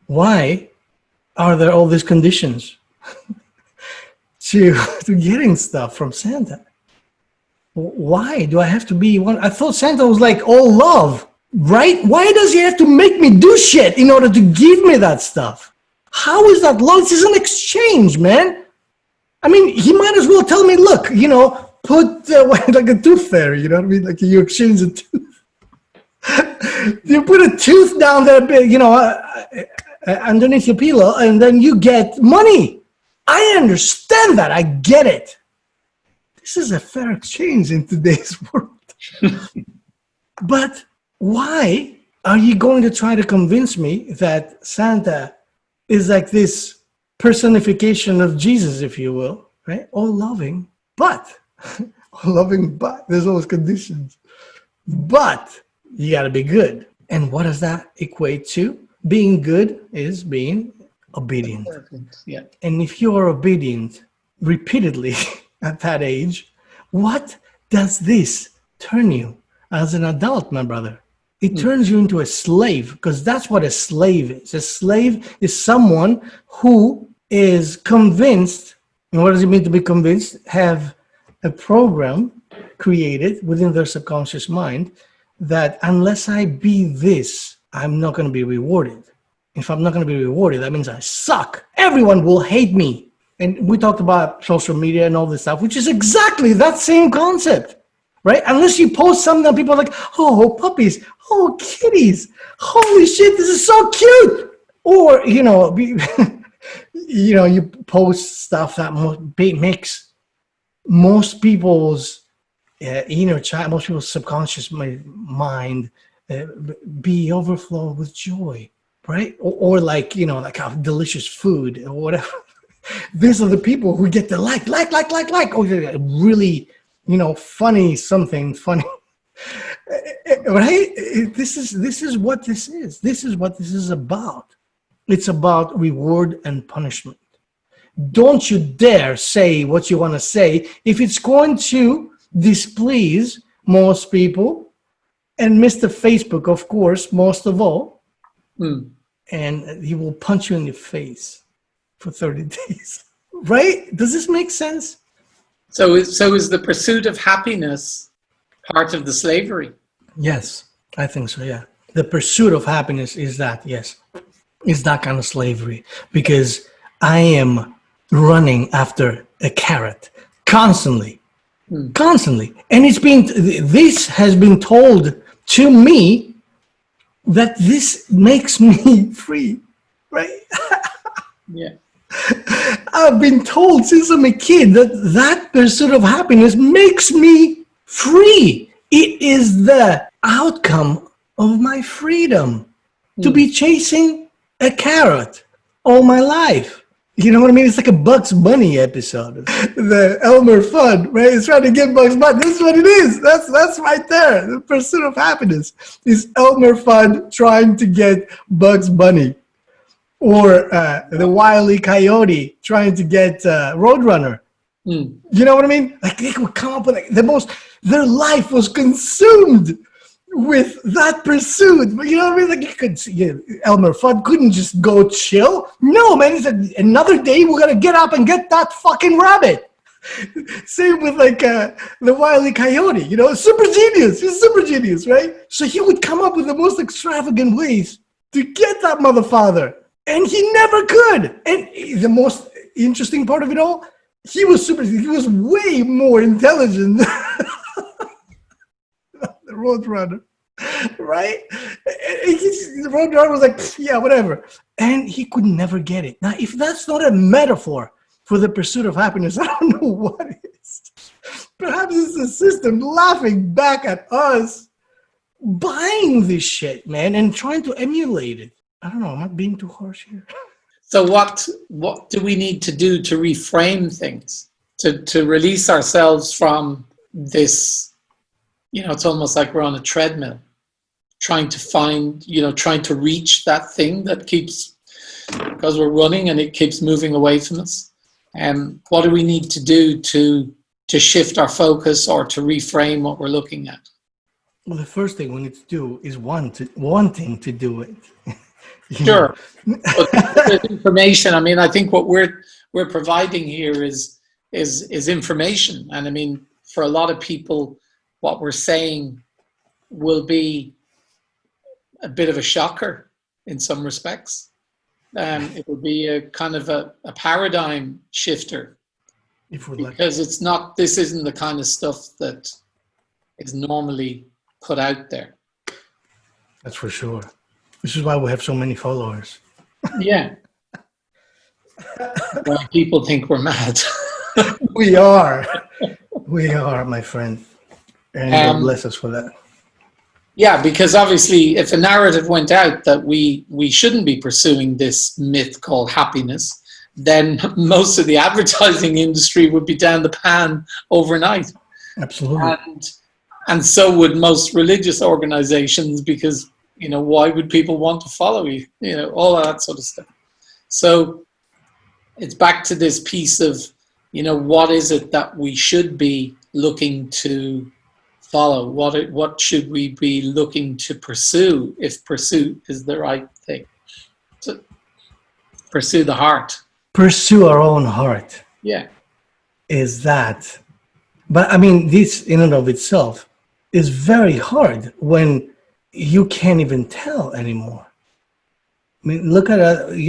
Why are there all these conditions to getting stuff from Santa? Why do I have to be one? I thought Santa was like all love, right? Why does he have to make me do shit in order to give me that stuff? How is that love? This is an exchange, man. I mean, he might as well tell me, look, you know, put like a tooth fairy, you know what I mean? Like you exchange a tooth. You put a tooth down there, you know, underneath your pillow, and then you get money. I understand that. I get it. This is a fair exchange in today's world. But why are you going to try to convince me that Santa is like this personification of Jesus, if you will, right? All loving, but there's always conditions. But you got to be good. And what does that equate to? Being good is being obedient. Yeah. And if you are obedient repeatedly at that age, what does this turn you as an adult, my brother? It turns you into a slave, because that's what a slave is. A slave is someone who is convinced. And what does it mean to be convinced? Have a program created within their subconscious mind that unless I be this, I'm not going to be rewarded. If I'm not going to be rewarded, that means I suck. Everyone will hate me. And we talked about social media and all this stuff, which is exactly that same concept, right? Unless you post something that people are like, oh, puppies, oh, kitties, holy shit, this is so cute. Or, you know, you post stuff that makes most people's inner child, most people's subconscious mind be overflow with joy, right? Or like, you know, like how delicious food or whatever. These are the people who get the like. Oh, really, you know, something funny, right? This is what this is. This is what this is about. It's about reward and punishment. Don't you dare say what you want to say if it's going to displease most people, and Mr. Facebook, of course, most of all. And he will punch you in the face for 30 days. Right? Does this make sense? So is the pursuit of happiness part of the slavery? Yes, I think so, yeah. The pursuit of happiness is that, yes. It's that kind of slavery, because I am running after a carrot constantly. And this has been told to me that this makes me free, right? Yeah. I've been told since I'm a kid that pursuit of happiness makes me free. It is the outcome of my freedom to be chasing a carrot all my life. You know what I mean? It's like a Bugs Bunny episode. The Elmer Fudd, right? He's trying to get Bugs Bunny. This is what it is. That's right there. The pursuit of happiness is Elmer Fudd trying to get Bugs Bunny. Or the Wile E. Coyote trying to get Roadrunner. You know what I mean? Like they would come up with like their life was consumed with that pursuit. But you know what I mean? Like Elmer Fudd couldn't just go chill. No, man, he said, another day we're gonna get up and get that fucking rabbit. Same with like the Wile E. Coyote, you know, super genius. He's super genius, right? So he would come up with the most extravagant ways to get that motherfucker. And he never could. And the most interesting part of it all, he was way more intelligent than the Roadrunner, right? The Roadrunner was like, yeah, whatever. And he could never get it. Now, if that's not a metaphor for the pursuit of happiness, I don't know what is. Perhaps it's the system laughing back at us, buying this shit, man, and trying to emulate it. I don't know, am I being too harsh here? So what do we need to do to reframe things, to release ourselves from this, you know, it's almost like we're on a treadmill, trying to reach that thing that keeps, because we're running and it keeps moving away from us. And what do we need to do to shift our focus or to reframe what we're looking at? Well, the first thing we need to do is wanting to do it. Sure. But information. I mean, I think what we're providing here is information. And I mean, for a lot of people, what we're saying will be a bit of a shocker in some respects. It will be a kind of a paradigm shifter, because this isn't the kind of stuff that is normally put out there. That's for sure. This is why we have so many followers. Yeah. Well, people think we're mad. We are. We are, my friend. And God bless us for that. Yeah, because obviously if a narrative went out that we shouldn't be pursuing this myth called happiness, then most of the advertising industry would be down the pan overnight. Absolutely. And so would most religious organizations, because, you know, why would people want to follow you? You know, all of that sort of stuff. So it's back to this piece of, you know, what is it that we should be looking to follow? What should we be looking to pursue, if pursuit is the right thing? So pursue the heart. Pursue our own heart. Yeah. Is that. But I mean, this in and of itself is very hard when you can't even tell anymore. mean, look at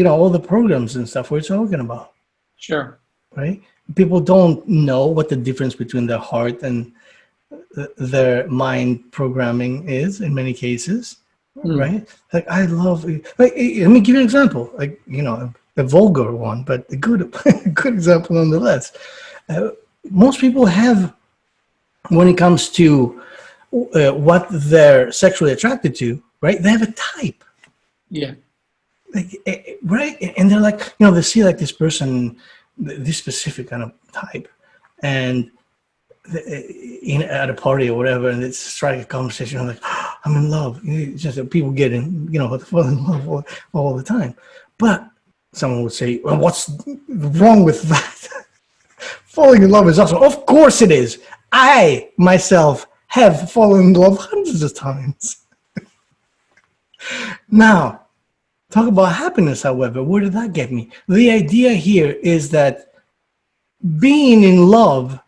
all the programs and stuff we're talking about, Sure. right? People don't know what the difference between their heart and their mind programming is in many cases, right? Like I love, like, let me give you an example, like, a vulgar one, but a good, good example nonetheless. Most people have, when it comes to what they're sexually attracted to, right? They have a type. Yeah. Like, right? And they're like, they see like this person, this specific kind of type, and at a party or whatever, and it's strike a conversation. I'm like, I'm in love. It's just that people get in, fall in love all the time. But someone would say, well, what's wrong with that? Falling in love is awesome. Of course it is. I myself have fallen in love hundreds of times. Now, talk about happiness, however. Where did that get me? The idea here is that being in love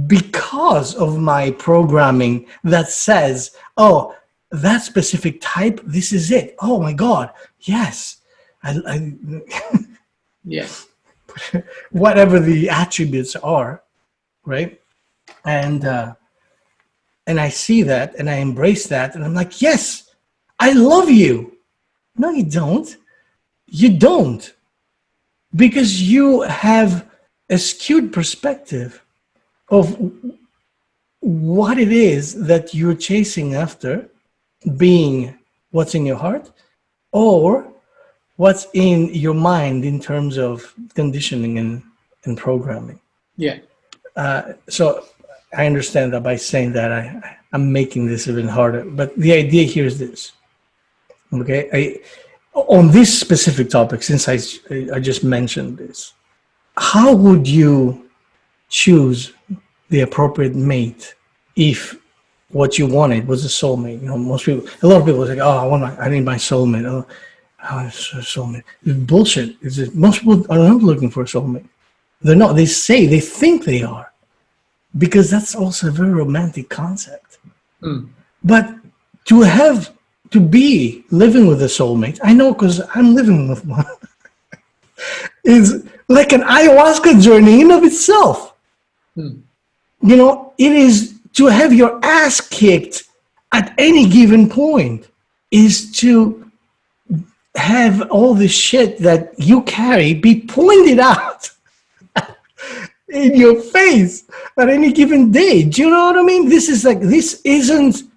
because of my programming that says, oh, that specific type, this is it. Oh my God, yes. Yeah. Whatever the attributes are, right? And I see that and I embrace that and I'm like, yes, I love you. No, you don't. You don't. Because you have a skewed perspective of what it is that you're chasing after, being what's in your heart or what's in your mind in terms of conditioning and programming. Yeah. So I understand that by saying that I'm making this even harder, but the idea here is this. Okay, on this specific topic, since I just mentioned this, how would you choose the appropriate mate if what you wanted was a soulmate? A lot of people say, "Oh, I need my soulmate." Oh, it's a soulmate. It's bullshit. Most people are not looking for a soulmate. They're not. They think they are, because that's also a very romantic concept. But to be living with a soulmate, I know because I'm living with one, is like an ayahuasca journey in of itself. It is to have your ass kicked at any given point, is to have all the shit that you carry be pointed out in your face at any given day. Do you know what I mean? This isn't,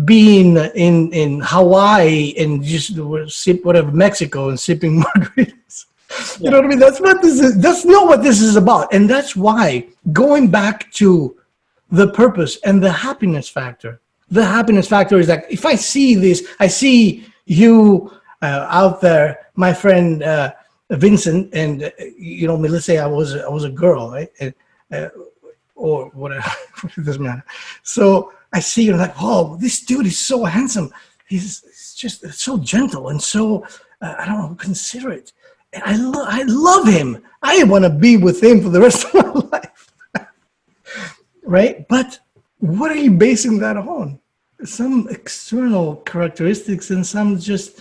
being in Hawaii and just sip whatever, Mexico, and sipping margaritas. Yeah. You know what I mean? That's not what this is about. And that's why, going back to the purpose and the happiness factor is like, if I see this, I see you out there, my friend Vincent, and let's say I was a girl, right? And, or whatever, it doesn't matter. So I see you like, oh, this dude is so handsome. He's just so gentle and so considerate. And I love him. I want to be with him for the rest of my life. Right? But what are you basing that on? Some external characteristics and some just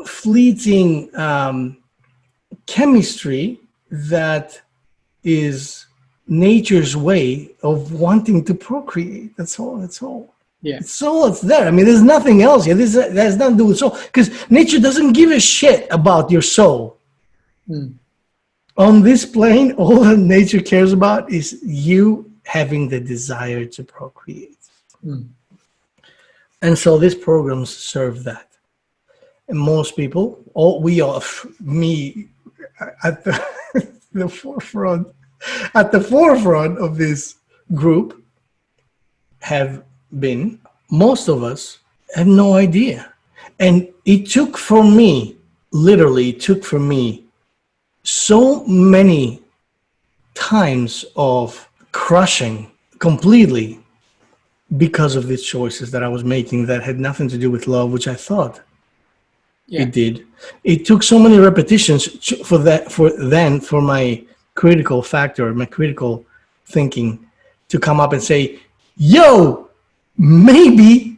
fleeting chemistry that is nature's way of wanting to procreate. That's all. Yeah. It's there. I mean, there's nothing else here. That has nothing to do with soul. Because nature doesn't give a shit about your soul. On this plane, all that nature cares about is you having the desire to procreate. And so these programs serve that. And most people, me at the forefront of this group have been, most of us have no idea. And it took for me so many times of crushing completely because of these choices that I was making that had nothing to do with love, which I thought it did. It took so many repetitions for my critical factor, my critical thinking to come up and say, yo, maybe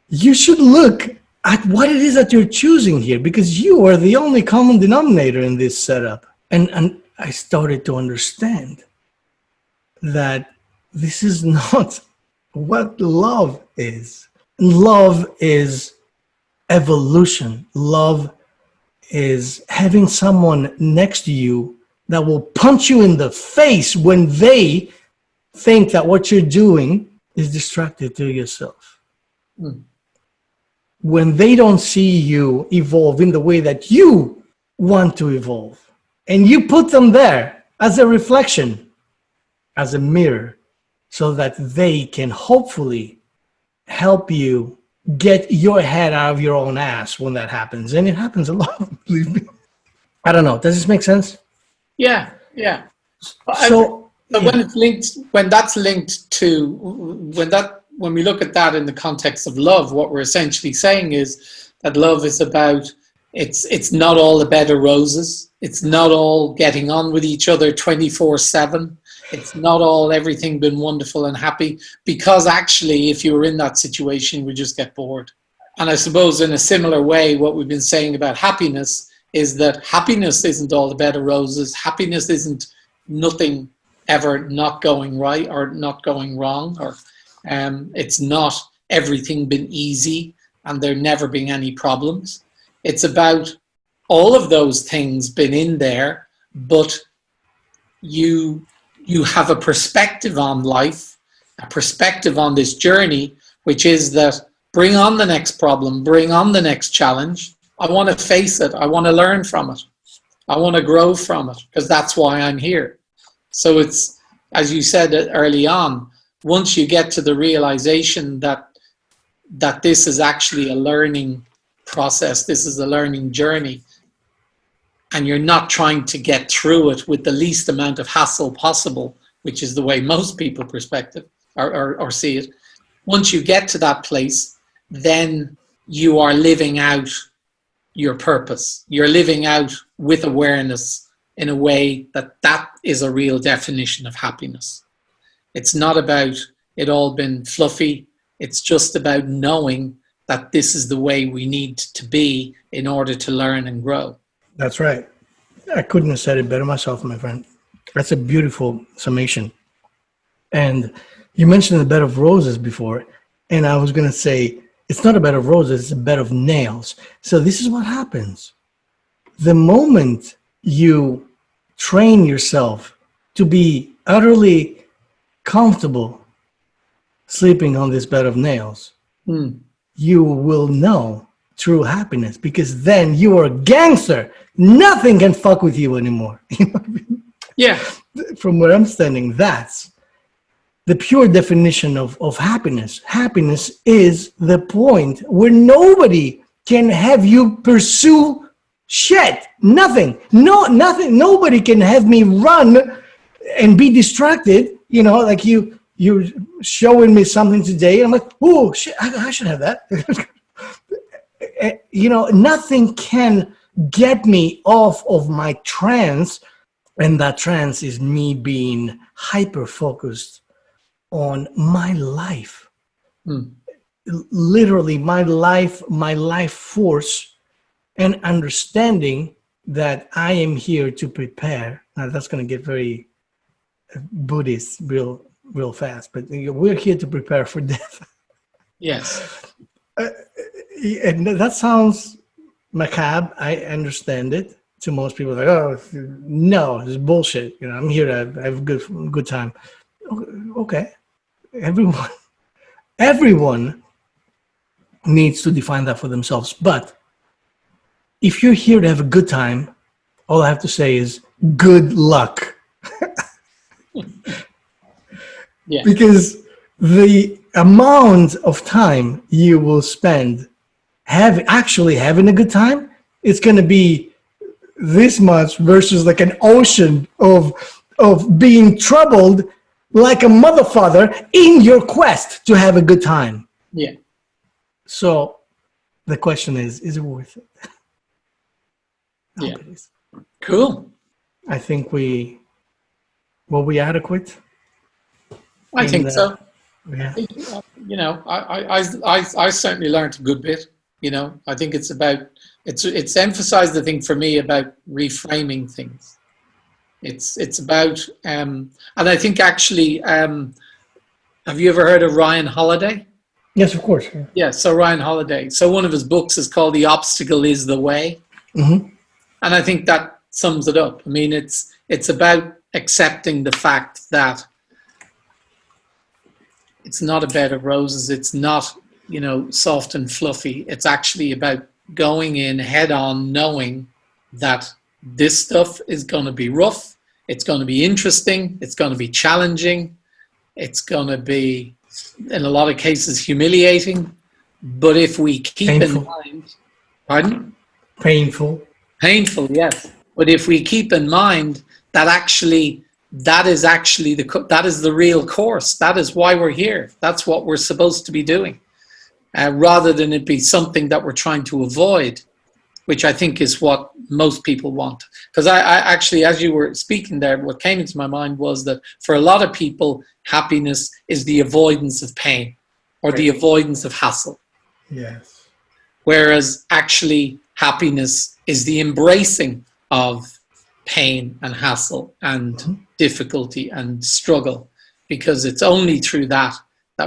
you should look at what it is that you're choosing here, because you are the only common denominator in this setup. And I started to understand that this is not what love is. Love is evolution. Love is having someone next to you that will punch you in the face when they think that what you're doing is distracted to yourself. Mm. When they don't see you evolve in the way that you want to evolve, and you put them there as a reflection, as a mirror, so that they can hopefully help you get your head out of your own ass when that happens. And it happens a lot, believe me. I don't know. Does this make sense? Yeah, yeah. So But yeah. when it's linked, when that's linked to, when we look at that in the context of love, what we're essentially saying is that love is about, it's not all a bed of roses. It's not all getting on with each other 24/7. It's not all everything been wonderful and happy, because actually, if you were in that situation, we just get bored. And I suppose in a similar way, what we've been saying about happiness is that happiness isn't all the bed of roses. Happiness isn't nothing ever not going right or not going wrong, or it's not everything been easy and there never been any problems. It's about all of those things been in there, but you have a perspective on life, a perspective on this journey, which is that bring on the next problem, bring on the next challenge. I want to face it. I want to learn from it. I want to grow from it, because that's why I'm here. So it's, as you said early on, once you get to the realization that this is actually a learning process, this is a learning journey, and you're not trying to get through it with the least amount of hassle possible, which is the way most people perspective or see it. Once you get to that place, then you are living out your purpose. You're living out with awareness in a way that is a real definition of happiness. It's not about it all been fluffy. It's just about knowing that this is the way we need to be in order to learn and grow. That's right. I couldn't have said it better myself, my friend. That's a beautiful summation. And you mentioned the bed of roses before, and I was going to say, it's not a bed of roses, it's a bed of nails. So this is what happens. The moment you train yourself to be utterly comfortable sleeping on this bed of nails, you will know true happiness, because then you are a gangster. Nothing can fuck with you anymore. You know what I mean? Yeah. From where I'm standing, that's the pure definition of happiness. Happiness is the point where nobody can have you pursue shit. Nothing. Nothing. Nobody can have me run and be distracted. You know, like you're showing me something today. I'm like, oh shit, I should have that. You know, nothing can get me off of my trance, and that trance is me being hyper focused on my life. Literally my life force, and understanding that I am here to prepare. Now that's going to get very Buddhist real fast, but we're here to prepare for death. Yes. And that sounds macabre. I understand it. To most people, like, oh no, it's bullshit. You know, I'm here to have a good time. Okay, everyone needs to define that for themselves. But if you're here to have a good time, all I have to say is good luck. Yeah. Because the amount of time you will spend actually having a good time, it's going to be this much versus like an ocean of being troubled like a motherfucker in your quest to have a good time. Yeah. So the question is it worth it? Yeah. It is. Cool. I think were we adequate? I think so. Yeah. You know, I certainly learned a good bit. I think it's about, it's emphasized, I think, for me, about reframing things. It's about, and I think actually, have you ever heard of Ryan Holiday? Yes, of course. Yeah, so Ryan Holiday. So one of his books is called The Obstacle is the Way. Mm-hmm. And I think that sums it up. I mean, it's about accepting the fact that it's not a bed of roses. It's not, soft and fluffy. It's actually about going in head on, knowing that this stuff is going to be rough. It's going to be interesting. It's going to be challenging. It's going to be, in a lot of cases, humiliating. But if we keep in mind, pardon? Painful, yes. But if we keep in mind that actually, that is the real course. That is why we're here. That's what we're supposed to be doing, rather than it be something that we're trying to avoid, which I think is what most people want. Because I actually, as you were speaking there, what came into my mind was that for a lot of people, happiness is the avoidance of pain or the avoidance of hassle. Yes. Whereas actually happiness is the embracing of pain and hassle and difficulty and struggle, because it's only through that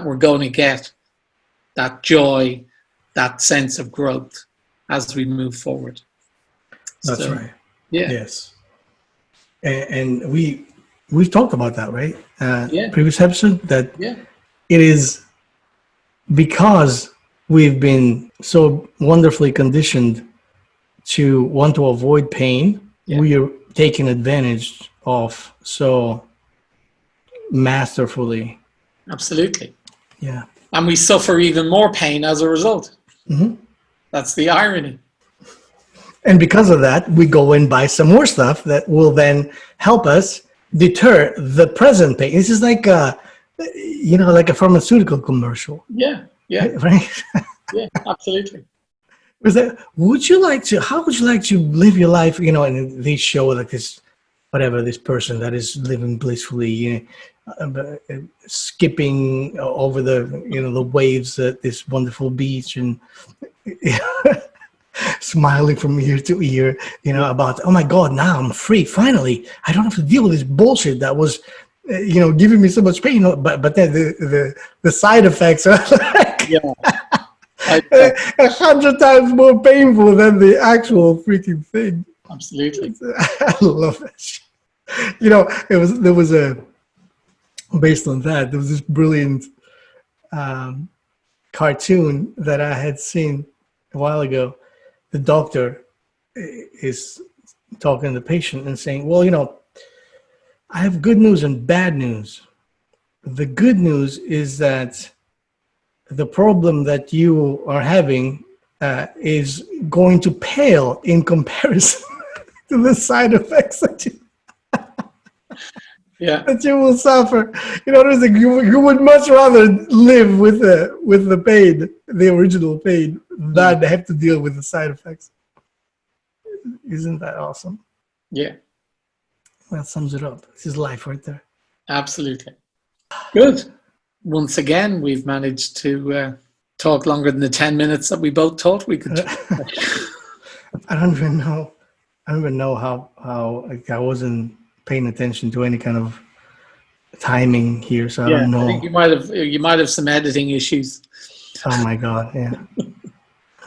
we're going to get that joy, that sense of growth as we move forward. That's right. Yeah. Yes. And we've talked about that, right? Previous episode, that it is because we've been so wonderfully conditioned to want to avoid pain. We are taken advantage of so masterfully. Absolutely. Yeah. And we suffer even more pain as a result. Mm-hmm. That's the irony. And because of that, we go and buy some more stuff that will then help us deter the present pain. This is like like a pharmaceutical commercial. Yeah. Right? Yeah, absolutely. Was that, how would you like to live your life, and they show like this person that is living blissfully, skipping over the waves at this wonderful beach and smiling from ear to ear, about, oh my God, now I'm free. Finally, I don't have to deal with this bullshit that was, giving me so much pain. But then the side effects are like 100 times more painful than the actual freaking thing. Absolutely. I love that shit. Based on that, there was this brilliant cartoon that I had seen a while ago. The doctor is talking to the patient and saying, well, I have good news and bad news. The good news is that the problem that you are having is going to pale in comparison to the side effects that you will suffer. You would much rather live with the pain, the original pain, than have to deal with the side effects. Isn't that awesome? Yeah. That sums it up. This is life right there. Absolutely. Good. Once again, we've managed to talk longer than the 10 minutes that we both thought we could talk. I don't even know how I wasn't paying attention to any kind of timing here, so I don't know. I think you might have some editing issues. Oh my God, yeah.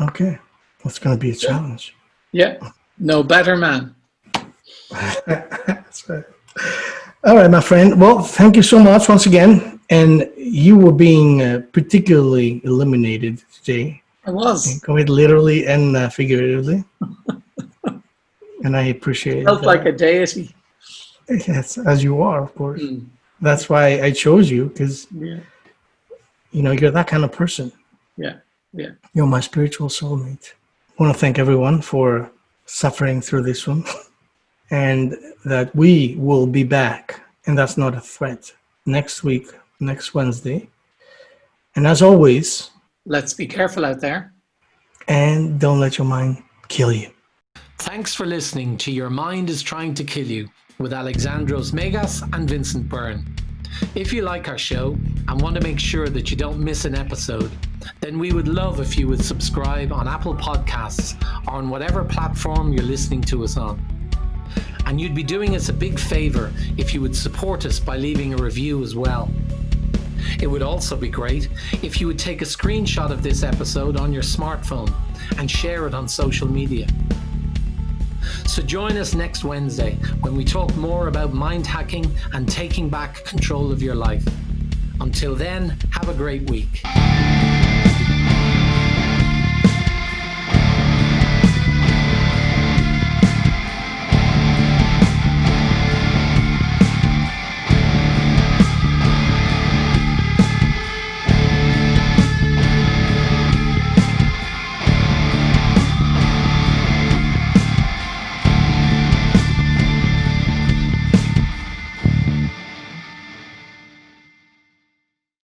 Okay. That's gonna be a challenge. Yeah. No better man. That's right. All right, my friend. Well, thank you so much once again. And you were being particularly illuminated today. I was. Quite literally and figuratively. And I appreciate it. Felt like a deity. Yes, as you are, of course. That's why I chose you, because you're that kind of person. Yeah. You're my spiritual soulmate. I want to thank everyone for suffering through this one, and that we will be back, and that's not a threat, next week, next Wednesday. And as always, let's be careful out there. And don't let your mind kill you. Thanks for listening to Your Mind is Trying to Kill You with Alexandros Megas and Vincent Byrne. If you like our show and want to make sure that you don't miss an episode, then we would love if you would subscribe on Apple Podcasts or on whatever platform you're listening to us on. And you'd be doing us a big favor if you would support us by leaving a review as well. It would also be great if you would take a screenshot of this episode on your smartphone and share it on social media. So join us next Wednesday when we talk more about mind hacking and taking back control of your life. Until then, have a great week.